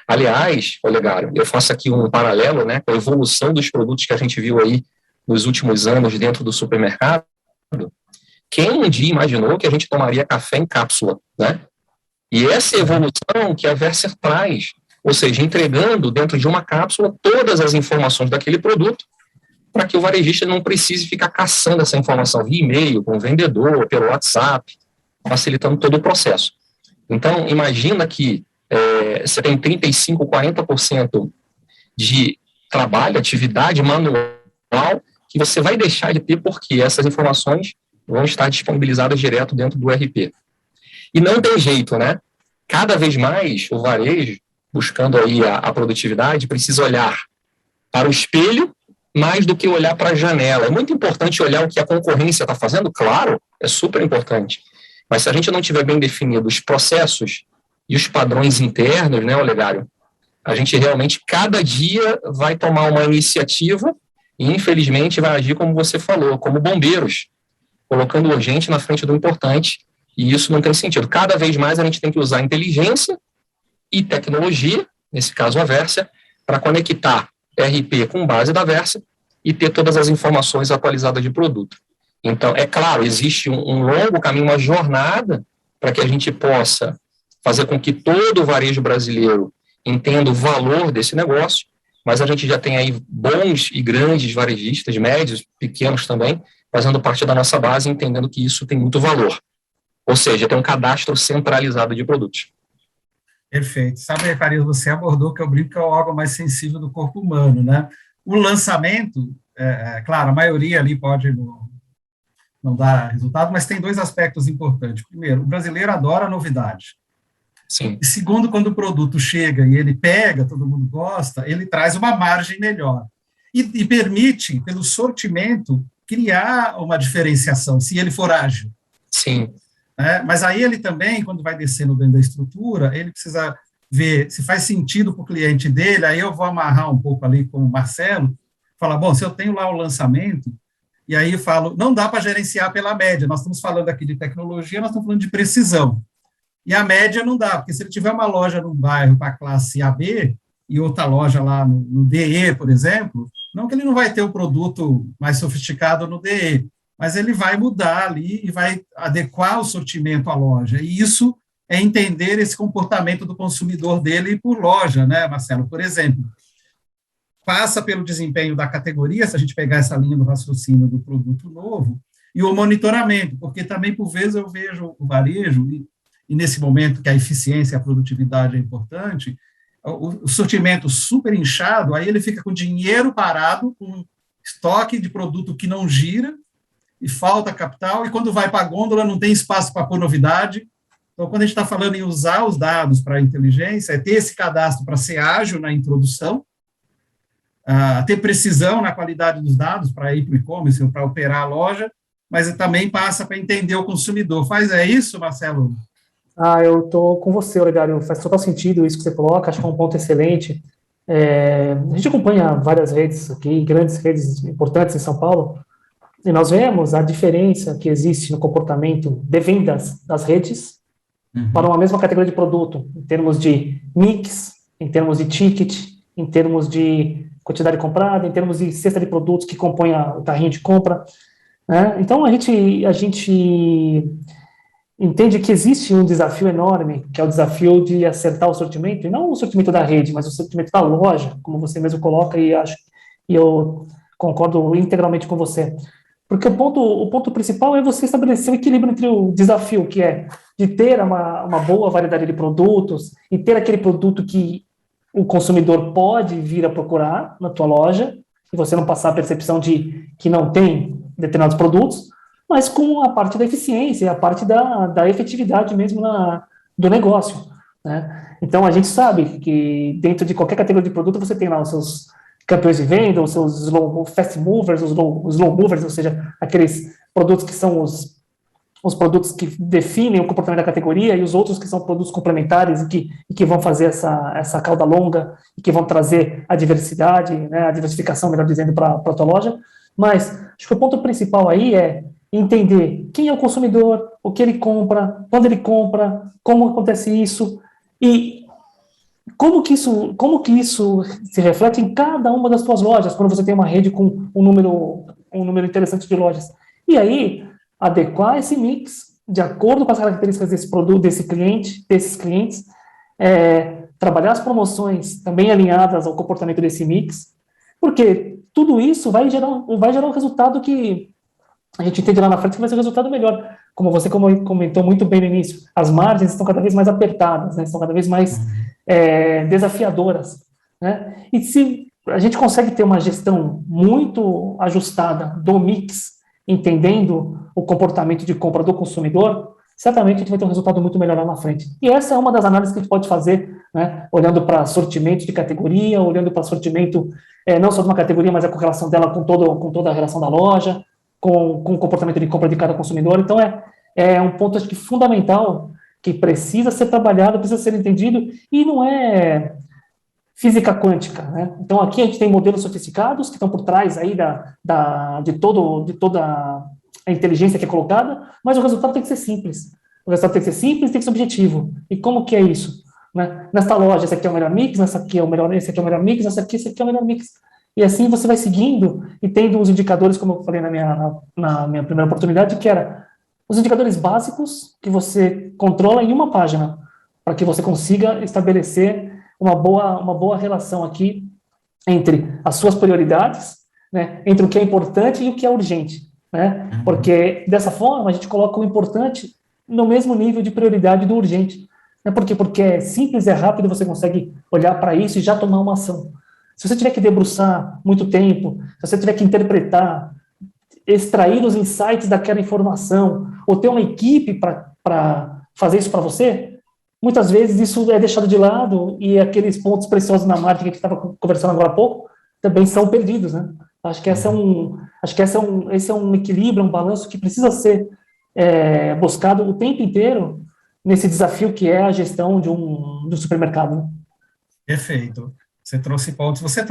Aliás, Olegário, eu faço aqui um paralelo, né, com a evolução dos produtos que a gente viu aí nos últimos anos dentro do supermercado. Quem um dia imaginou que a gente tomaria café em cápsula, né? E essa evolução que a Verser traz, ou seja, entregando dentro de uma cápsula todas as informações daquele produto, para que o varejista não precise ficar caçando essa informação via e-mail, com o vendedor, pelo WhatsApp, facilitando todo o processo. Então, imagina que você tem 35%, 40% de trabalho, atividade manual, que você vai deixar de ter porque essas informações vão estar disponibilizadas direto dentro do ERP. E não tem jeito, né? Cada vez mais o varejo, buscando aí a produtividade, precisa olhar para o espelho mais do que olhar para a janela. É muito importante olhar o que a concorrência está fazendo, claro, é super importante. Mas se a gente não tiver bem definido os processos e os padrões internos, né, Olegário, a gente realmente, cada dia, vai tomar uma iniciativa e, infelizmente, vai agir como você falou, como bombeiros, colocando o urgente na frente do importante, e isso não tem sentido. Cada vez mais a gente tem que usar inteligência e tecnologia, nesse caso a Verser, para conectar RP com base da Verser e ter todas as informações atualizadas de produto. Então, é claro, existe um longo caminho, uma jornada para que a gente possa fazer com que todo o varejo brasileiro entenda o valor desse negócio, mas a gente já tem aí bons e grandes varejistas, médios, pequenos também, fazendo parte da nossa base, entendendo que isso tem muito valor. Ou seja, tem um cadastro centralizado de produtos. Perfeito. Sabe, Farias, você abordou que eu brinco que é o órgão mais sensível do corpo humano, né? O lançamento, claro, a maioria ali pode não dar resultado, mas tem 2 aspectos importantes. Primeiro, o brasileiro adora novidade. Sim. E segundo, quando o produto chega e ele pega, todo mundo gosta, ele traz uma margem melhor. E permite, pelo sortimento, criar uma diferenciação, se ele for ágil. Sim. Mas aí ele também, quando vai descendo dentro da estrutura, ele precisa ver se faz sentido para o cliente dele, aí eu vou amarrar um pouco ali com o Marcelo, falar, bom, se eu tenho lá o lançamento, e aí eu falo, não dá para gerenciar pela média, nós estamos falando aqui de tecnologia, nós estamos falando de precisão. E a média não dá, porque se ele tiver uma loja num bairro para a classe AB, e outra loja lá no DE, por exemplo, não que ele não vai ter o produto mais sofisticado no DE, mas ele vai mudar ali e vai adequar o sortimento à loja. E isso é entender esse comportamento do consumidor dele por loja, né, Marcelo? Por exemplo, passa pelo desempenho da categoria, se a gente pegar essa linha do raciocínio do produto novo, e o monitoramento, porque também, por vezes, eu vejo o varejo, e nesse momento que a eficiência e a produtividade é importante, o sortimento super inchado, aí ele fica com dinheiro parado, com estoque de produto que não gira, e falta capital, e quando vai para a gôndola não tem espaço para pôr novidade. Então, quando a gente está falando em usar os dados para a inteligência, é ter esse cadastro para ser ágil na introdução, ter precisão na qualidade dos dados para ir para o e-commerce, para operar a loja, mas também passa para entender o consumidor. É isso, Marcelo? Eu estou com você, Olegário, faz total sentido isso que você coloca, acho que é um ponto excelente. A gente acompanha várias redes aqui, grandes redes importantes em São Paulo, e nós vemos a diferença que existe no comportamento de vendas das redes para uma mesma categoria de produto, em termos de mix, em termos de ticket, em termos de quantidade comprada, em termos de cesta de produtos que compõem o carrinho de compra, né? Então, a gente entende que existe um desafio enorme, que é o desafio de acertar o sortimento, e não o sortimento da rede, mas o sortimento da loja, como você mesmo coloca, e eu concordo integralmente com você. Porque o ponto principal é você estabelecer o equilíbrio entre o desafio, que é de ter uma boa variedade de produtos, e ter aquele produto que o consumidor pode vir a procurar na tua loja, e você não passar a percepção de que não tem determinados produtos, mas com a parte da eficiência, a parte da efetividade mesmo do negócio, né? Então, a gente sabe que dentro de qualquer categoria de produto você tem lá os seus campeões de venda, os seus fast movers, os slow movers, ou seja, aqueles produtos que são os produtos que definem o comportamento da categoria, e os outros que são produtos complementares e que vão fazer essa cauda longa e que vão trazer a diversidade, né, a diversificação, melhor dizendo, para a tua loja. Mas acho que o ponto principal aí é entender quem é o consumidor, o que ele compra, quando ele compra, como acontece isso, e como que isso se reflete em cada uma das suas lojas, quando você tem uma rede com um número interessante de lojas. E aí, adequar esse mix de acordo com as características desse produto, desses clientes, trabalhar as promoções também alinhadas ao comportamento desse mix, porque tudo isso vai gerar um resultado que a gente entende lá na frente que vai ser um resultado melhor. Como você comentou muito bem no início, as margens estão cada vez mais apertadas, né? Estão cada vez mais desafiadoras, né? E se a gente consegue ter uma gestão muito ajustada do mix, entendendo o comportamento de compra do consumidor, certamente a gente vai ter um resultado muito melhor lá na frente. E essa é uma das análises que a gente pode fazer, né? Olhando para sortimento de categoria, olhando para sortimento não só de uma categoria, mas a correlação dela com toda a relação da loja, com o comportamento de compra de cada consumidor. Então, é um ponto, acho que, fundamental, que precisa ser trabalhado, precisa ser entendido, e não é física quântica, né? Então, aqui a gente tem modelos sofisticados que estão por trás aí de toda a inteligência que é colocada, mas o resultado tem que ser simples. O resultado tem que ser simples, tem que ser objetivo. E como que é isso? Né? Nesta loja, esse aqui é o melhor mix, esse aqui é o melhor mix, esse aqui é o melhor mix. E assim você vai seguindo e tendo os indicadores, como eu falei na minha primeira oportunidade, que era os indicadores básicos que você controla em uma página, para que você consiga estabelecer uma boa relação aqui entre as suas prioridades, né, entre o que é importante e o que é urgente, né? Porque dessa forma a gente coloca o importante no mesmo nível de prioridade do urgente. Né? Por quê? Porque é simples, é rápido, você consegue olhar para isso e já tomar uma ação. Se você tiver que debruçar muito tempo, se você tiver que interpretar, extrair os insights daquela informação, ou ter uma equipe para fazer isso para você, muitas vezes isso é deixado de lado e aqueles pontos preciosos na margem que a gente estava conversando agora há pouco também são perdidos, né? Acho que esse é um equilíbrio, um balanço que precisa ser buscado o tempo inteiro nesse desafio que é a gestão do supermercado. Né? Perfeito. Você trouxe pontos. Você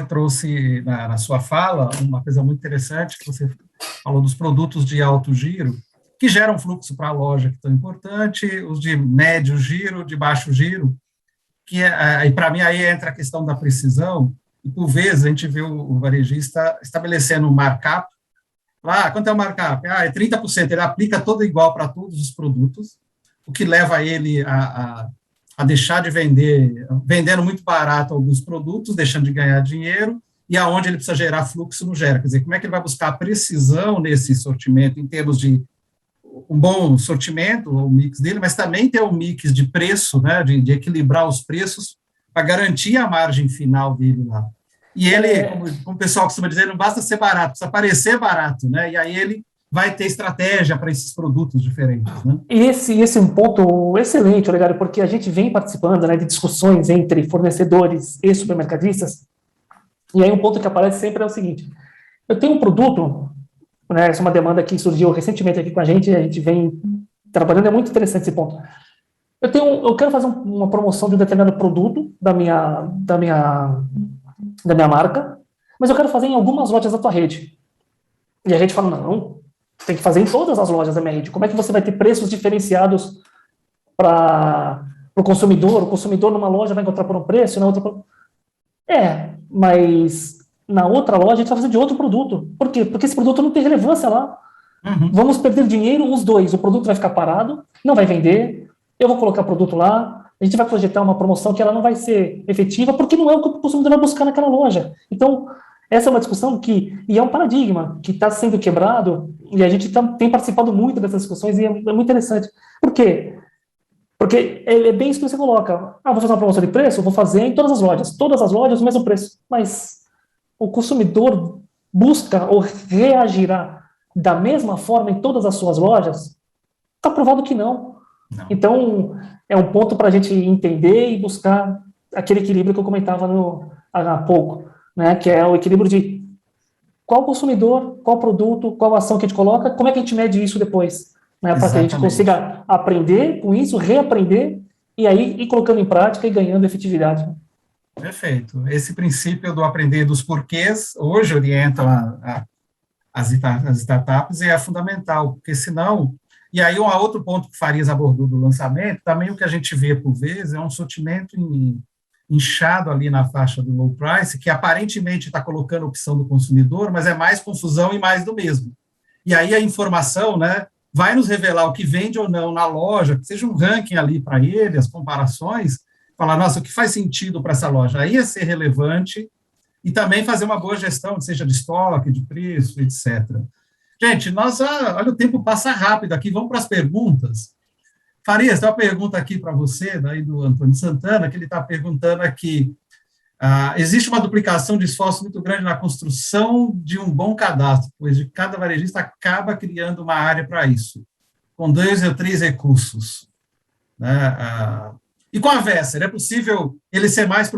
trouxe na sua fala uma coisa muito interessante, que você falou dos produtos de alto giro, que geram fluxo para a loja, que é tão importante, os de médio giro, de baixo giro, e para mim aí entra a questão da precisão, e por vezes a gente vê o varejista estabelecendo um markup. Lá, quanto é o markup? É 30%, ele aplica todo igual para todos os produtos, o que leva ele a deixar de vendendo muito barato alguns produtos, deixando de ganhar dinheiro, e aonde ele precisa gerar fluxo, não gera. Quer dizer, como é que ele vai buscar a precisão nesse sortimento, em termos de um bom sortimento, o mix dele, mas também ter um mix de preço, né, de equilibrar os preços para garantir a margem final dele lá. E ele, como o pessoal costuma dizer, não basta ser barato, precisa parecer barato, né? E aí ele vai ter estratégia para esses produtos diferentes, né? E esse é um ponto excelente, Olegário, porque a gente vem participando, né, de discussões entre fornecedores e supermercadistas, e aí um ponto que aparece sempre é o seguinte: eu tenho um produto, né, essa é uma demanda que surgiu recentemente aqui com a gente vem trabalhando, é muito interessante esse ponto. Eu quero fazer uma promoção de um determinado produto da minha marca, mas eu quero fazer em algumas lojas da tua rede. E a gente fala, não, tem que fazer em todas as lojas da minha rede. Como é que você vai ter preços diferenciados para o consumidor? O consumidor numa loja vai encontrar por um preço, na outra... mas na outra loja a gente vai fazer de outro produto. Por quê? Porque esse produto não tem relevância lá. Vamos perder dinheiro os dois. O produto vai ficar parado, não vai vender, eu vou colocar produto lá, a gente vai projetar uma promoção que ela não vai ser efetiva, porque não é o que o consumidor vai buscar naquela loja. Então, essa é uma discussão e é um paradigma que está sendo quebrado, e a gente tem participado muito dessas discussões, e é muito interessante. Por quê? Porque é bem isso que você coloca. Vou fazer uma promoção de preço? Vou fazer em todas as lojas o mesmo preço. Mas o consumidor busca ou reagirá da mesma forma em todas as suas lojas? Está provado que não. Então, é um ponto para a gente entender e buscar aquele equilíbrio que eu comentava há pouco, né? Que é o equilíbrio de qual consumidor, qual produto, qual ação que a gente coloca, como é que a gente mede isso depois, né? Para que a gente consiga aprender com isso, reaprender, e aí ir colocando em prática e ganhando efetividade. Perfeito. Esse princípio do aprender dos porquês, hoje orienta as startups, e é fundamental, porque senão... E aí, um outro ponto que Farias abordou do lançamento, também o que a gente vê por vezes é um sortimento inchado ali na faixa do low price, que aparentemente está colocando a opção do consumidor, mas é mais confusão e mais do mesmo. E aí a informação, né, vai nos revelar o que vende ou não na loja, que seja um ranking ali para ele, as comparações, falar, nossa, o que faz sentido para essa loja? Aí é ser relevante e também fazer uma boa gestão, seja de estoque, de preço, etc. Gente, olha, o tempo passa rápido aqui, vamos para as perguntas. Farias, tem uma pergunta aqui para você, daí do Antônio Santana, que ele está perguntando aqui, existe uma duplicação de esforço muito grande na construção de um bom cadastro, pois de cada varejista acaba criando uma área para isso, com 2 ou 3 recursos. Né? E com a Verser, é possível ele ser mais...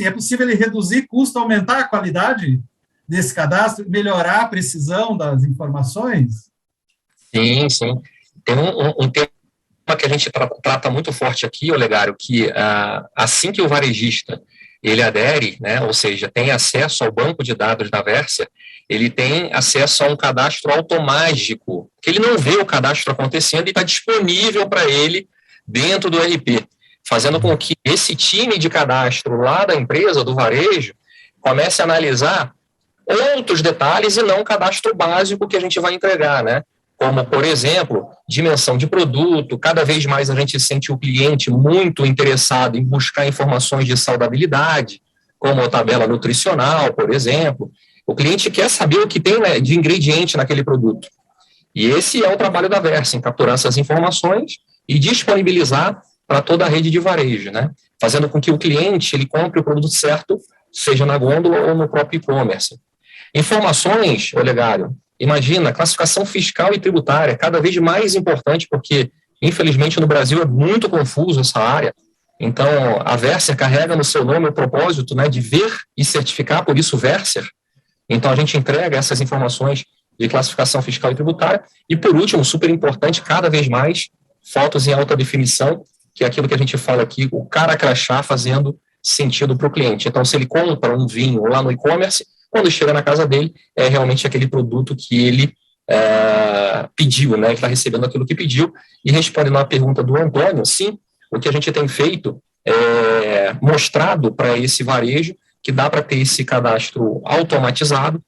é possível ele reduzir custo, aumentar a qualidade desse cadastro, melhorar a precisão das informações? Sim, sim. Tem um tema que a gente trata muito forte aqui, Olegário, que assim que o varejista ele adere, né, ou seja, tem acesso ao banco de dados da Verser, ele tem acesso a um cadastro automático, que ele não vê o cadastro acontecendo e está disponível para ele dentro do ERP, fazendo com que esse time de cadastro lá da empresa, do varejo, comece a analisar outros detalhes e não o cadastro básico que a gente vai entregar, né? Como, por exemplo, dimensão de produto. Cada vez mais a gente sente o cliente muito interessado em buscar informações de saudabilidade, como a tabela nutricional, por exemplo. O cliente quer saber o que tem, né, de ingrediente naquele produto. E esse é o trabalho da Verser, em capturar essas informações e disponibilizar para toda a rede de varejo, né? Fazendo com que o cliente ele compre o produto certo, seja na gôndola ou no próprio e-commerce. Informações, Olegário, imagina, classificação fiscal e tributária, cada vez mais importante, porque, infelizmente, no Brasil é muito confuso essa área. Então, a Verser carrega no seu nome o propósito, né, de ver e certificar, por isso Verser. Então, a gente entrega essas informações de classificação fiscal e tributária. E, por último, super importante, cada vez mais, fotos em alta definição, que é aquilo que a gente fala aqui, o cara crachá fazendo sentido para o cliente. Então, se ele compra um vinho lá no e-commerce, quando chega na casa dele, é realmente aquele produto que ele pediu, né? Ele está recebendo aquilo que pediu. E respondendo à pergunta do Antônio, sim, o que a gente tem feito é mostrado para esse varejo que dá para ter esse cadastro automatizado,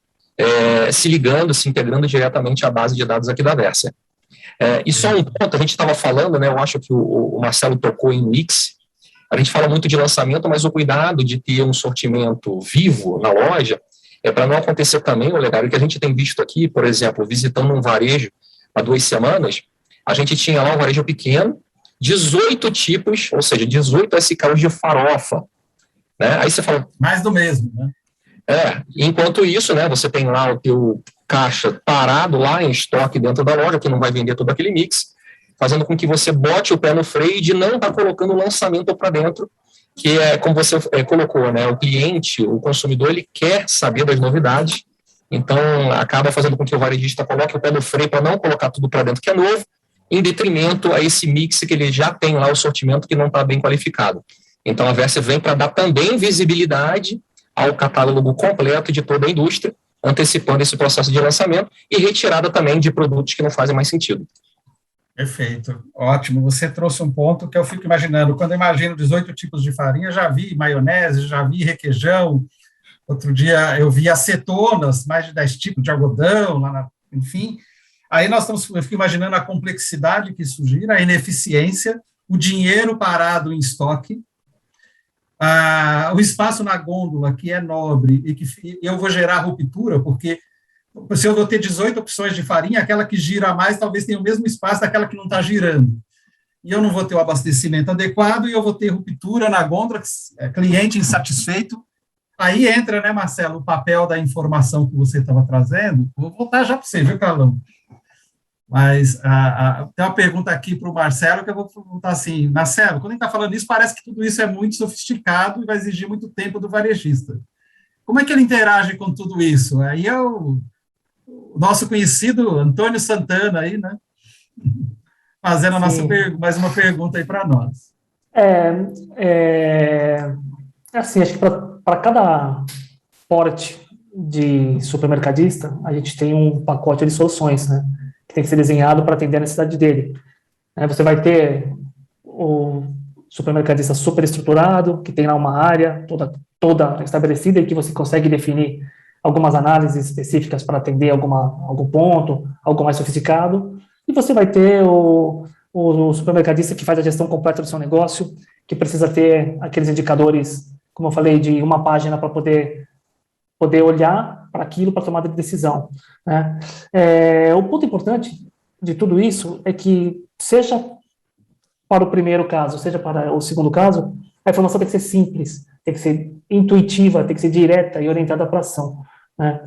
se ligando, se integrando diretamente à base de dados aqui da Verser. E só um ponto, a gente estava falando, né? Eu acho que o Marcelo tocou em Mix. A gente fala muito de lançamento, mas o cuidado de ter um sortimento vivo na loja é para não acontecer também, Olegário, que a gente tem visto aqui, por exemplo, visitando um varejo há 2 semanas, a gente tinha lá um varejo pequeno, 18 tipos, ou seja, 18 SKUs de farofa, né? Aí você fala... Mais do mesmo, né? Enquanto isso, né, você tem lá o teu caixa parado lá em estoque dentro da loja, que não vai vender todo aquele mix, fazendo com que você bote o pé no freio de não estar colocando o lançamento para dentro, que é como você colocou, né, o cliente, o consumidor, ele quer saber das novidades, então acaba fazendo com que o varejista coloque o pé no freio para não colocar tudo para dentro que é novo, em detrimento a esse mix que ele já tem lá, o sortimento que não está bem qualificado. Então a Versa vem para dar também visibilidade ao catálogo completo de toda a indústria, antecipando esse processo de lançamento e retirada também de produtos que não fazem mais sentido. Perfeito, ótimo. Você trouxe um ponto que eu fico imaginando. Quando eu imagino 18 tipos de farinha, já vi maionese, já vi requeijão. Outro dia eu vi acetonas, mais de 10 tipos de algodão, enfim. Aí eu fico imaginando a complexidade que isso gira, a ineficiência, o dinheiro parado em estoque, o espaço na gôndola, que é nobre, e que eu vou gerar ruptura, porque se eu vou ter 18 opções de farinha, aquela que gira mais talvez tenha o mesmo espaço daquela que não está girando. E eu não vou ter o abastecimento adequado, e eu vou ter ruptura na gôndola, cliente insatisfeito. Aí entra, né, Marcelo, o papel da informação que você estava trazendo. Vou voltar já para você, viu, Carlão? Mas tem uma pergunta aqui para o Marcelo, que eu vou perguntar assim, Marcelo, quando a gente está falando isso, parece que tudo isso é muito sofisticado e vai exigir muito tempo do varejista. Como é que ele interage com tudo isso? Aí é o nosso conhecido Antônio Santana aí, né? Fazendo a nossa mais uma pergunta aí para nós. Assim, acho que para cada porte de supermercadista, a gente tem um pacote de soluções, né? Que tem que ser desenhado para atender a necessidade dele. Você vai ter o supermercadista super estruturado, que tem lá uma área toda estabelecida e que você consegue definir algumas análises específicas para atender algum ponto, algo mais sofisticado. E você vai ter o supermercadista que faz a gestão completa do seu negócio, que precisa ter aqueles indicadores, como eu falei, de uma página para poder olhar para aquilo, para tomada de decisão, né? O ponto importante de tudo isso é que, seja para o primeiro caso, seja para o segundo caso, a informação tem que ser simples, tem que ser intuitiva, tem que ser direta e orientada para a ação, né?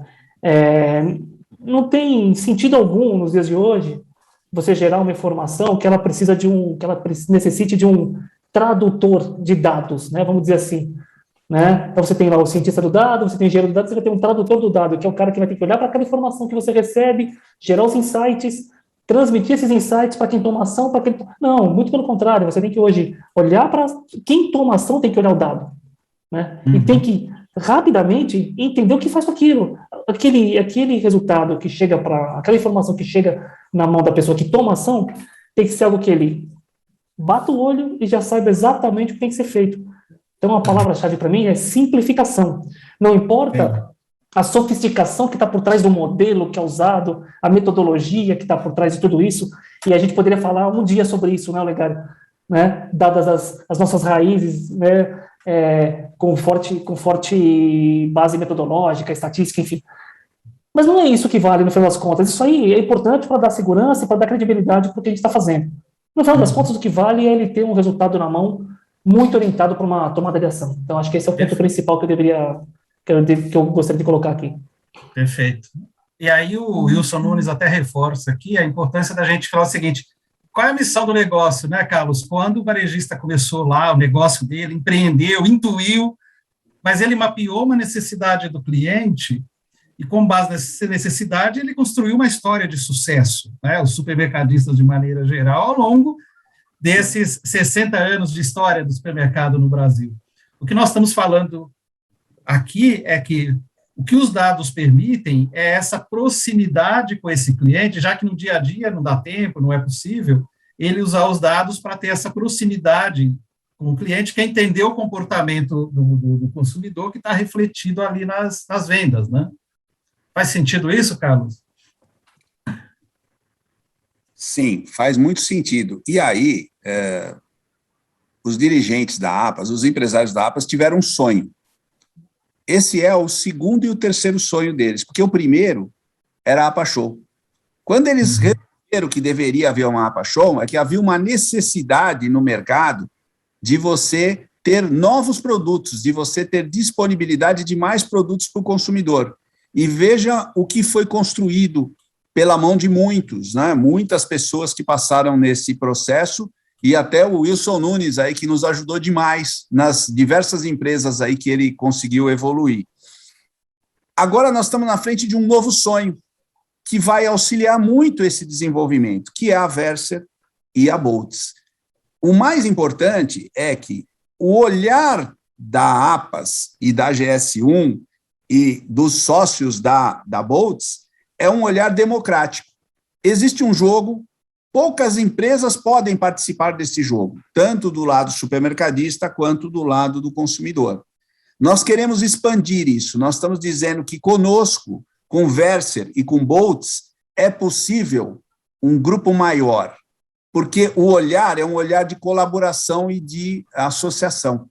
Não tem sentido algum, nos dias de hoje, você gerar uma informação que ela necessite de um tradutor de dados, né? Vamos dizer assim, né? Então você tem lá o cientista do dado, você tem o engenheiro do dado, você vai ter um tradutor do dado, que é o cara que vai ter que olhar para aquela informação que você recebe, gerar os insights, transmitir esses insights para quem toma ação, para quem... Não, muito pelo contrário, você tem que hoje olhar para quem toma ação, tem que olhar o dado, né? E tem que rapidamente entender o que faz com aquilo. Aquele resultado que chega aquela informação que chega na mão da pessoa que toma ação, tem que ser algo que ele bata o olho e já saiba exatamente o que tem que ser feito. Então, a palavra-chave para mim é simplificação. Não importa a sofisticação que está por trás do modelo que é usado, a metodologia que está por trás de tudo isso, e a gente poderia falar um dia sobre isso, né, Olegário? Né? Dadas as nossas raízes, né, com forte base metodológica, estatística, enfim. Mas não é isso que vale, no final das contas. Isso aí é importante para dar segurança e para dar credibilidade para o que a gente está fazendo. No final das contas, o que vale é ele ter um resultado na mão muito orientado para uma tomada de ação. Então, acho que esse é o ponto principal que eu gostaria de colocar aqui. Perfeito. E aí o Wilson Nunes até reforça aqui a importância da gente falar o seguinte: qual é a missão do negócio, né, Carlos? Quando o varejista começou lá, o negócio dele, empreendeu, intuiu, mas ele mapeou uma necessidade do cliente e, com base nessa necessidade, ele construiu uma história de sucesso, né? Os supermercadistas, de maneira geral, ao longo desses 60 anos de história do supermercado no Brasil. O que nós estamos falando aqui é que o que os dados permitem é essa proximidade com esse cliente, já que no dia a dia não dá tempo, não é possível, ele usar os dados para ter essa proximidade com o cliente, que é entender o comportamento do consumidor que está refletido ali nas vendas, né? Faz sentido isso, Carlos? Sim, faz muito sentido. E aí, os dirigentes da APAS, os empresários da APAS tiveram um sonho. Esse é o segundo e o terceiro sonho deles, porque o primeiro era a APA Show. Quando eles resolveram que deveria haver uma APA Show é que havia uma necessidade no mercado de você ter novos produtos, de você ter disponibilidade de mais produtos para o consumidor. E veja o que foi construído pela mão de muitos, né? Muitas pessoas que passaram nesse processo, e até o Wilson Nunes aí, que nos ajudou demais nas diversas empresas aí que ele conseguiu evoluir. Agora nós estamos na frente de um novo sonho, que vai auxiliar muito esse desenvolvimento, que é a Verser e a Boltz. O mais importante é que o olhar da APAS e da GS1 e dos sócios da Boltz é um olhar democrático. Existe um jogo, poucas empresas podem participar desse jogo, tanto do lado supermercadista quanto do lado do consumidor. Nós queremos expandir isso, nós estamos dizendo que conosco, com Verser e com Boltz, é possível um grupo maior, porque o olhar é um olhar de colaboração e de associação.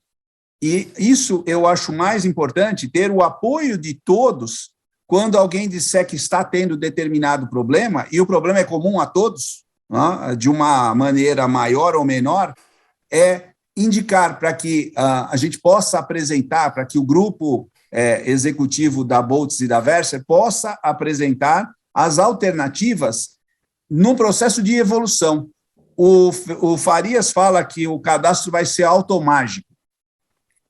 E isso eu acho mais importante, ter o apoio de todos, quando alguém disser que está tendo determinado problema, e o problema é comum a todos, né, de uma maneira maior ou menor, é indicar para que a gente possa apresentar, para que o grupo executivo da Boltz e da Verser possa apresentar as alternativas no processo de evolução. O Farias fala que o cadastro vai ser automágico.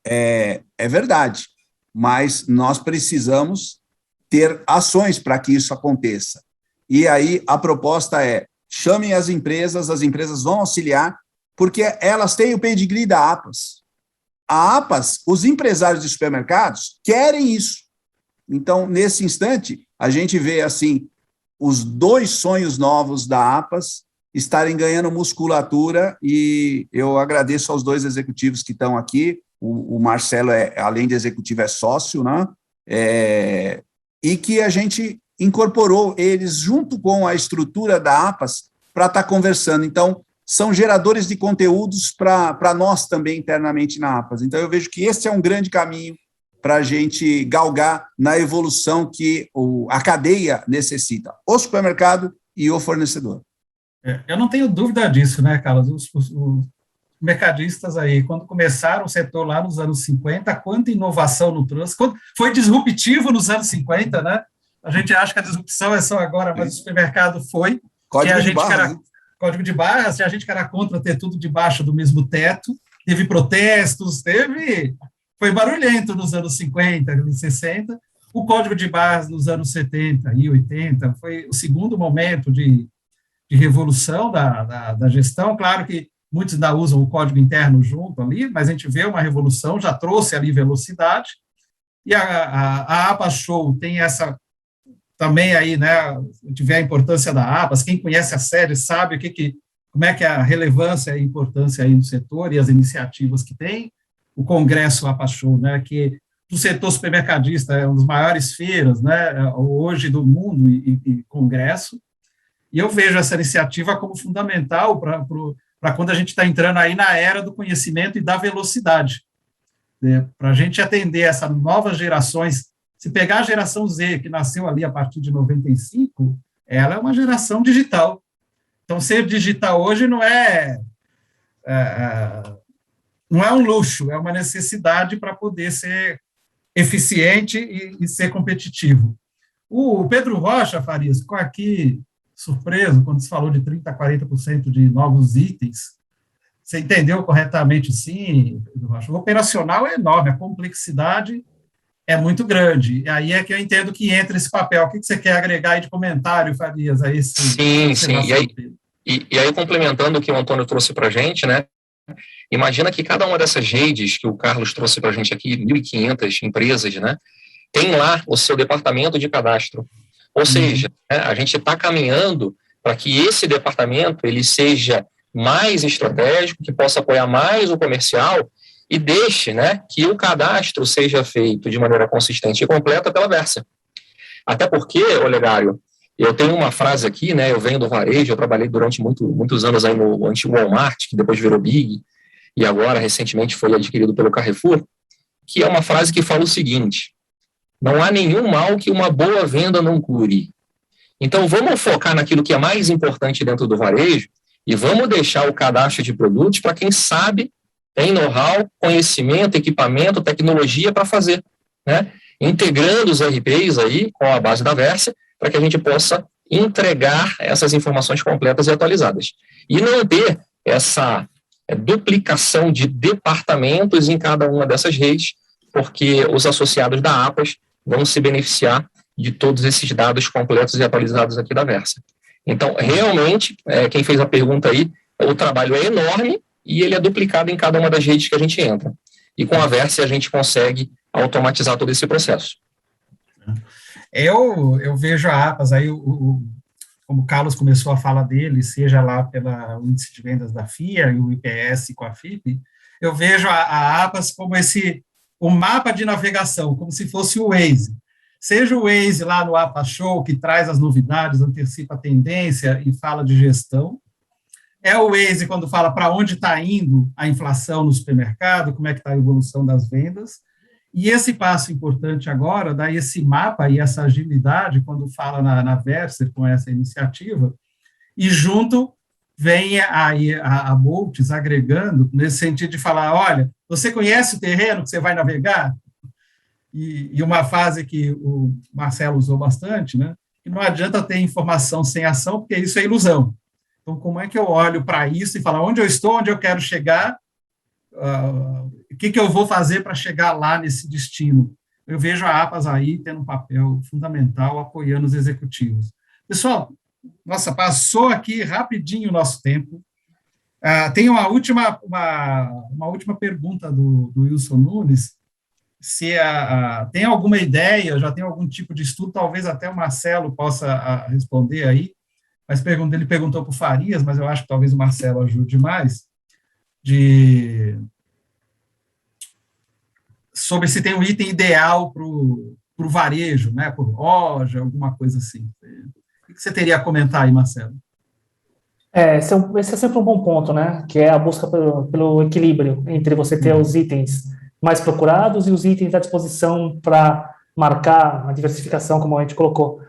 É verdade, mas nós precisamos ter ações para que isso aconteça. E aí a proposta é, chamem as empresas vão auxiliar, porque elas têm o pedigree da APAS. A APAS, os empresários de supermercados querem isso. Então, nesse instante, a gente vê, assim, os dois sonhos novos da APAS estarem ganhando musculatura, e eu agradeço aos dois executivos que estão aqui. O Marcelo, além de executivo, é sócio, né? E que a gente incorporou eles junto com a estrutura da APAS para estar conversando. Então, são geradores de conteúdos para nós também internamente na APAS. Então, eu vejo que esse é um grande caminho para a gente galgar na evolução que a cadeia necessita, o supermercado e o fornecedor. Eu não tenho dúvida disso, né, Carlos? Os mercadistas aí, quando começaram o setor lá nos anos 50, quanta inovação não trouxe, foi disruptivo nos anos 50, né? A gente acha que a disrupção é só agora, mas o supermercado foi. Código de barras, né? Código de barras, a gente que era contra ter tudo debaixo do mesmo teto, teve protestos, foi barulhento nos anos 50, nos 60, o código de barras nos anos 70 e 80 foi o segundo momento de revolução da gestão. Claro que muitos ainda usam o código interno junto ali, mas a gente vê uma revolução, já trouxe ali velocidade, e a APAS Show tem essa também aí, né, a gente vê a importância da APAS, quem conhece a série sabe como é que é a relevância e a importância aí no setor e as iniciativas que tem. O Congresso APAS Show, né, que do setor supermercadista é uma das maiores feiras, né, hoje do mundo e congresso, e eu vejo essa iniciativa como fundamental para quando a gente está entrando aí na era do conhecimento e da velocidade, né, para a gente atender essas novas gerações. Se pegar a geração Z, que nasceu ali a partir de 95, ela é uma geração digital. Então, ser digital hoje não é um luxo, é uma necessidade para poder ser eficiente e ser competitivo. O Pedro Rocha, Farias, ficou aqui surpreso quando se falou de 30% a 40% de novos itens. Você entendeu corretamente, sim, Pedro Rocha? O operacional é enorme, a complexidade é muito grande. E aí é que eu entendo que entra esse papel. O que você quer agregar aí de comentário, Farias, a esse? Sim. E aí, complementando o que o Antônio trouxe para a gente, né? Imagina que cada uma dessas redes que o Carlos trouxe para a gente aqui, 1.500 empresas, né? Tem lá o seu departamento de cadastro. Ou seja, né, a gente está caminhando para que esse departamento ele seja mais estratégico, que possa apoiar mais o comercial e deixe, né, que o cadastro seja feito de maneira consistente e completa pela Verser. Até porque, Olegário, eu tenho uma frase aqui, né, eu venho do varejo, eu trabalhei durante muitos anos aí no antigo Walmart, que depois virou Big, e agora, recentemente, foi adquirido pelo Carrefour, que é uma frase que fala o seguinte: não há nenhum mal que uma boa venda não cure. Então, vamos focar naquilo que é mais importante dentro do varejo e vamos deixar o cadastro de produtos para quem sabe, tem know-how, conhecimento, equipamento, tecnologia para fazer, né? Integrando os RPs aí com a base da Versa, para que a gente possa entregar essas informações completas e atualizadas. E não ter essa duplicação de departamentos em cada uma dessas redes, porque os associados da APAS vão se beneficiar de todos esses dados completos e atualizados aqui da Versa. Então, realmente, quem fez a pergunta aí, o trabalho é enorme e ele é duplicado em cada uma das redes que a gente entra. E com a Versa a gente consegue automatizar todo esse processo. Eu vejo a APAS aí, como o Carlos começou a falar dele, seja lá pelo índice de vendas da FIA e o IPS com a FIP, eu vejo a APAS como o mapa de navegação, como se fosse o Waze. Seja o Waze lá no APA Show, que traz as novidades, antecipa a tendência e fala de gestão. É o Waze quando fala para onde está indo a inflação no supermercado, como é que está a evolução das vendas. E esse passo importante agora, dá esse mapa e essa agilidade, quando fala na Versa com essa iniciativa, e junto vem a Boltz agregando, nesse sentido de falar, olha, você conhece o terreno que você vai navegar? E uma fase que o Marcelo usou bastante, né? Que não adianta ter informação sem ação, porque isso é ilusão. Então, como é que eu olho para isso e falo onde eu estou, onde eu quero chegar, o que eu vou fazer para chegar lá nesse destino? Eu vejo a APAS aí tendo um papel fundamental apoiando os executivos. Pessoal, nossa, passou aqui rapidinho o nosso tempo. Tem uma última pergunta do Wilson Nunes. Se tem alguma ideia, já tem algum tipo de estudo, talvez até o Marcelo possa responder aí, mas ele perguntou para o Farias, mas eu acho que talvez o Marcelo ajude mais, sobre se tem um item ideal para o varejo, né, por loja, alguma coisa assim. O que você teria a comentar aí, Marcelo? Esse é sempre um bom ponto, né? Que é a busca pelo equilíbrio entre você ter os itens mais procurados e os itens à disposição para marcar a diversificação, como a gente colocou.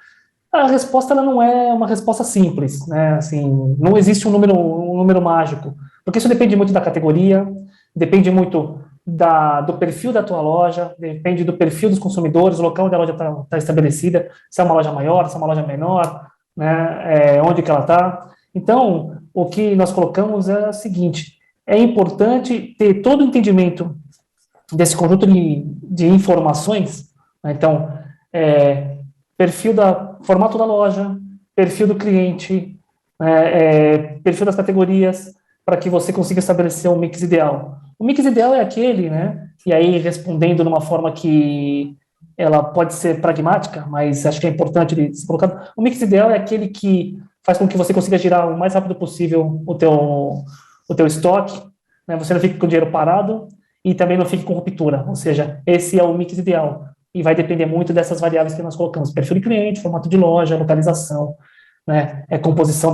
A resposta ela não é uma resposta simples, né? Assim, não existe um número mágico, porque isso depende muito da categoria, depende muito do perfil da tua loja, depende do perfil dos consumidores, o local onde a loja está estabelecida, se é uma loja maior, se é uma loja menor, né? Onde que ela está. Então, o que nós colocamos é o seguinte: é importante ter todo o entendimento desse conjunto de informações, né? Então, formato da loja, perfil do cliente, perfil das categorias, para que você consiga estabelecer um mix ideal. O mix ideal é aquele, né? E aí, respondendo de uma forma que ela pode ser pragmática, mas acho que é importante de ser colocado, o mix ideal é aquele que faz com que você consiga girar o mais rápido possível o teu estoque, né? Você não fique com o dinheiro parado e também não fique com ruptura, ou seja, esse é o mix ideal, e vai depender muito dessas variáveis que nós colocamos: perfil de cliente, formato de loja, localização, né? Composição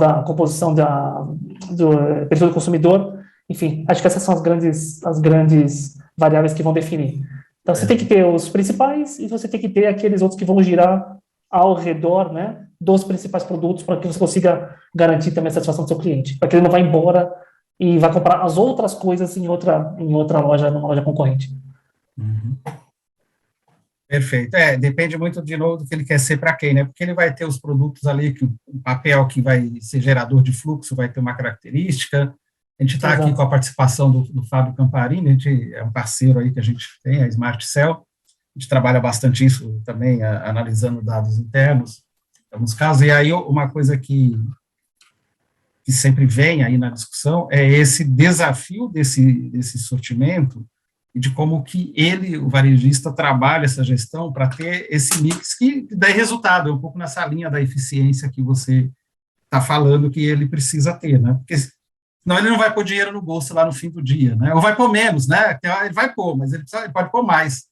do perfil do consumidor, enfim, acho que essas são as grandes variáveis que vão definir. Então, você tem que ter os principais e você tem que ter aqueles outros que vão girar ao redor, né, dos principais produtos, para que você consiga garantir também a satisfação do seu cliente, para que ele não vá embora e vá comprar as outras coisas em outra loja, numa loja concorrente. Uhum. Perfeito. Depende muito, de novo, do que ele quer ser para quem, né? Porque ele vai ter os produtos ali, que o papel que vai ser gerador de fluxo vai ter uma característica. A gente está aqui com a participação do Fábio Camparini, a gente é um parceiro aí que a gente tem, a Smart Cell. A gente trabalha bastante isso também, analisando dados internos, em alguns casos. E aí, uma coisa que sempre vem aí na discussão é esse desafio desse sortimento e de como que o varejista, trabalha essa gestão para ter esse mix que dá resultado, é um pouco nessa linha da eficiência que você está falando que ele precisa ter, né? Porque senão ele não vai pôr dinheiro no bolso lá no fim do dia, né? Ou vai pôr menos, né? Ele vai pôr, mas ele pode pôr mais.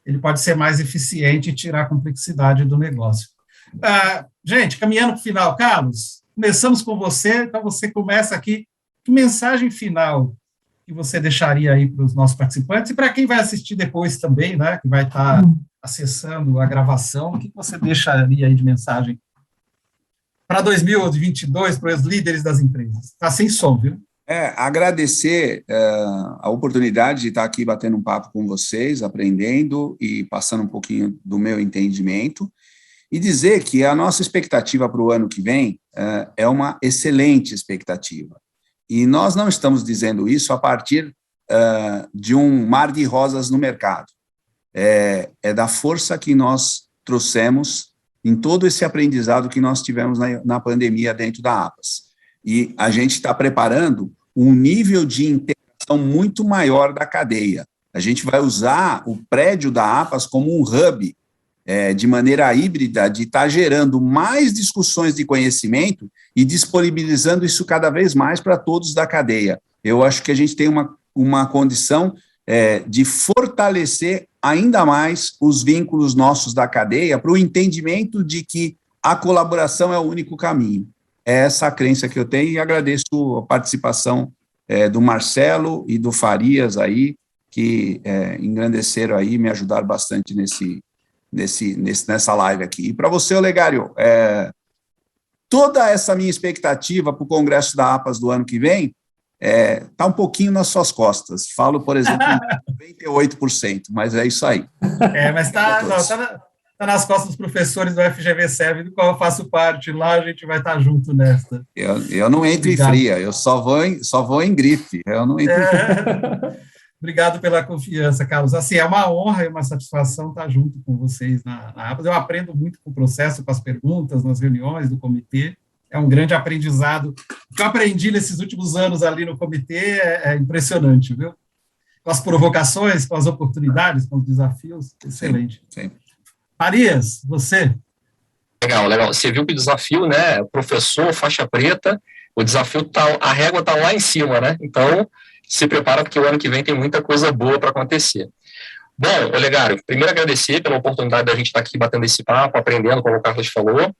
Ele pode ser mais eficiente e tirar a complexidade do negócio. Gente, caminhando para o final, Carlos, começamos com você, então você começa aqui. Que mensagem final que você deixaria aí para os nossos participantes e para quem vai assistir depois também, né, que vai estar acessando a gravação, o que você deixaria aí de mensagem? para 2022 para os líderes das empresas? Está sem som, viu? Agradecer a oportunidade de estar aqui batendo um papo com vocês, aprendendo e passando um pouquinho do meu entendimento, e dizer que a nossa expectativa para o ano que vem é uma excelente expectativa. E nós não estamos dizendo isso a partir de um mar de rosas no mercado. É da força que nós trouxemos em todo esse aprendizado que nós tivemos na pandemia dentro da APAS. E a gente está preparando um nível de integração muito maior da cadeia. A gente vai usar o prédio da APAS como um hub, de maneira híbrida, de estar gerando mais discussões de conhecimento e disponibilizando isso cada vez mais para todos da cadeia. Eu acho que a gente tem uma condição de fortalecer ainda mais os vínculos nossos da cadeia para o entendimento de que a colaboração é o único caminho. É essa a crença que eu tenho, e agradeço a participação do Marcelo e do Farias aí, que engrandeceram aí, me ajudaram bastante nessa live aqui. E para você, Olegário, toda essa minha expectativa para o Congresso da APAS do ano que vem está um pouquinho nas suas costas. Falo, por exemplo, 98%, mas é isso aí. Mas está nas costas dos professores do FGV-Serve, do qual eu faço parte. Lá a gente vai estar junto nesta. Eu não entro em fria, eu só vou em grife. Eu não entro em fria. Obrigado pela confiança, Carlos. Assim, é uma honra e uma satisfação estar junto com vocês na APAS. Eu aprendo muito com o processo, com as perguntas, nas reuniões do comitê. É um grande aprendizado. O que eu aprendi nesses últimos anos ali no comitê é impressionante, viu? Com as provocações, com as oportunidades, com os desafios, excelente. Sim. Farias, você? Legal. Você viu que o desafio, né, professor, faixa preta, o desafio a régua está lá em cima, né? Então, se prepara porque o ano que vem tem muita coisa boa para acontecer. Bom, Olegário, primeiro agradecer pela oportunidade da gente estar aqui batendo esse papo, aprendendo, como o Carlos falou,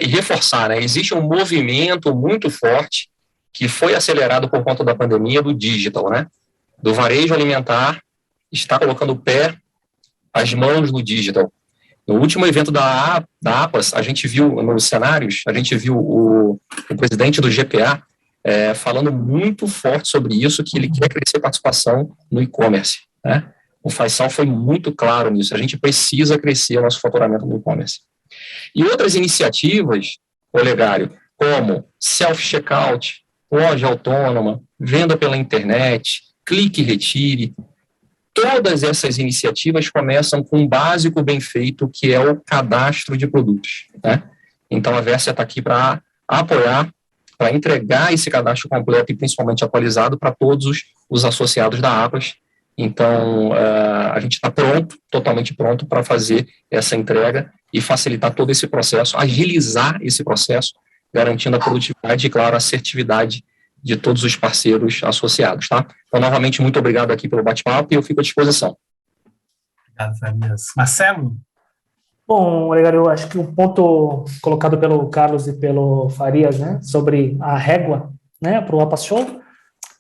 e reforçar, né, existe um movimento muito forte que foi acelerado por conta da pandemia do digital, né, do varejo alimentar, está colocando as mãos no digital. No último evento da APAS, a gente viu nos cenários, a gente viu o presidente do GPA falando muito forte sobre isso, que ele quer crescer participação no e-commerce, né? O Faisal foi muito claro nisso, a gente precisa crescer o nosso faturamento no e-commerce. E outras iniciativas, Olegário, como self-checkout, loja autônoma, venda pela internet, clique e retire, todas essas iniciativas começam com um básico bem feito, que é o cadastro de produtos, né? Então, a Versia está aqui para apoiar, para entregar esse cadastro completo e principalmente atualizado para todos os associados da APAS. Então, a gente está totalmente pronto para fazer essa entrega e facilitar todo esse processo, agilizar esse processo, garantindo a produtividade e, claro, a assertividade de todos os parceiros associados, tá? Então, novamente, muito obrigado aqui pelo bate-papo e eu fico à disposição. Obrigado, Farias. Marcelo? Bom, Olegário, eu acho que o ponto colocado pelo Carlos e pelo Farias, né, sobre a régua, né, para o APAS Show,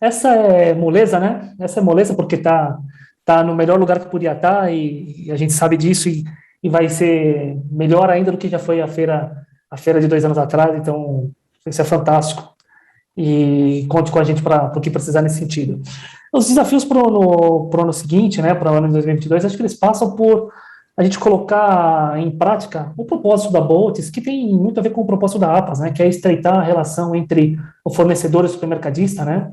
essa é moleza, né? Essa é moleza porque tá no melhor lugar que podia estar e a gente sabe disso e vai ser melhor ainda do que já foi a feira de 2 anos atrás, então isso é fantástico. E conte com a gente para o que precisar nesse sentido. Os desafios para o ano seguinte, né, para o ano de 2022, acho que eles passam por a gente colocar em prática o propósito da Boltz, que tem muito a ver com o propósito da APAS, né, que é estreitar a relação entre o fornecedor e o supermercadista, né,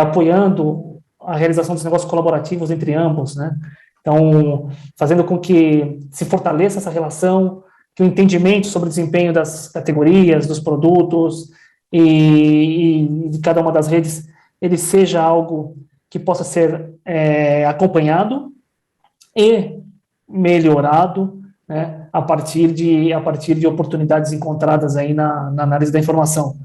apoiando a realização dos negócios colaborativos entre ambos, né, então fazendo com que se fortaleça essa relação, que o entendimento sobre o desempenho das categorias, dos produtos e de cada uma das redes, ele seja algo que possa ser acompanhado e melhorado, né, a partir de oportunidades encontradas aí na análise da informação.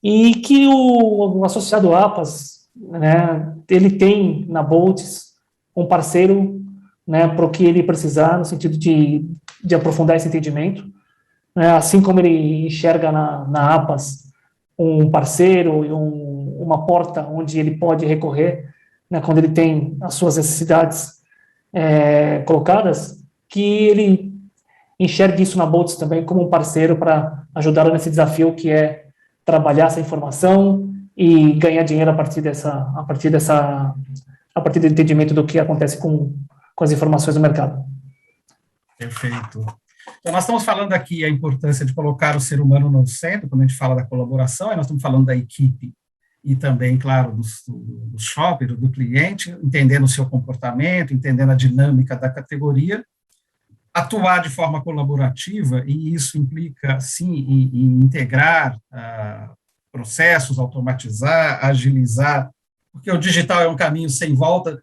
E que o associado APAS, né, ele tem na Boltz um parceiro, né, para o que ele precisar, no sentido de aprofundar esse entendimento, né, assim como ele enxerga na APAS um parceiro e uma porta onde ele pode recorrer, né, quando ele tem as suas necessidades colocadas, que ele enxergue isso na Boltz também como um parceiro para ajudá-lo nesse desafio que é trabalhar essa informação e ganhar dinheiro a partir do entendimento do que acontece com as informações do mercado. Perfeito. Então, nós estamos falando aqui a importância de colocar o ser humano no centro, quando a gente fala da colaboração, nós estamos falando da equipe e também, claro, do shopper, do cliente, entendendo o seu comportamento, entendendo a dinâmica da categoria, atuar de forma colaborativa, e isso implica, sim, em integrar processos, automatizar, agilizar, porque o digital é um caminho sem volta,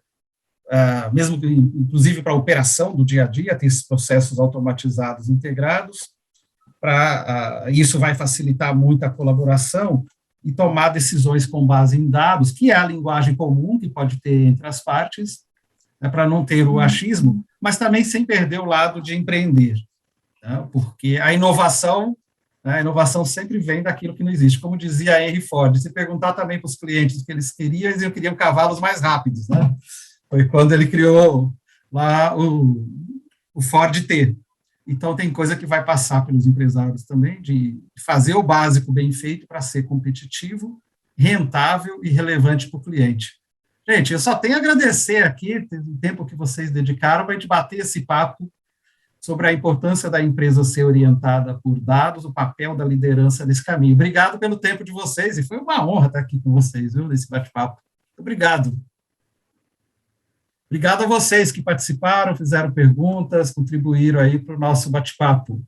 mesmo que, inclusive para a operação do dia a dia, ter esses processos automatizados integrados, isso vai facilitar muito a colaboração e tomar decisões com base em dados, que é a linguagem comum que pode ter entre as partes, para não ter o achismo, mas também sem perder o lado de empreender, né, porque a inovação sempre vem daquilo que não existe. Como dizia Henry Ford, se perguntar também para os clientes o que eles queriam cavalos mais rápidos, né? Foi quando ele criou lá o Ford T. Então, tem coisa que vai passar pelos empresários também, de fazer o básico bem feito para ser competitivo, rentável e relevante para o cliente. Gente, eu só tenho a agradecer aqui o tempo que vocês dedicaram para a gente bater esse papo sobre a importância da empresa ser orientada por dados, o papel da liderança nesse caminho. Obrigado pelo tempo de vocês, e foi uma honra estar aqui com vocês, viu, nesse bate-papo. Obrigado. Obrigado a vocês que participaram, fizeram perguntas, contribuíram aí para o nosso bate-papo.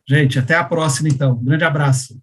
Gente, até a próxima, então. Um grande abraço.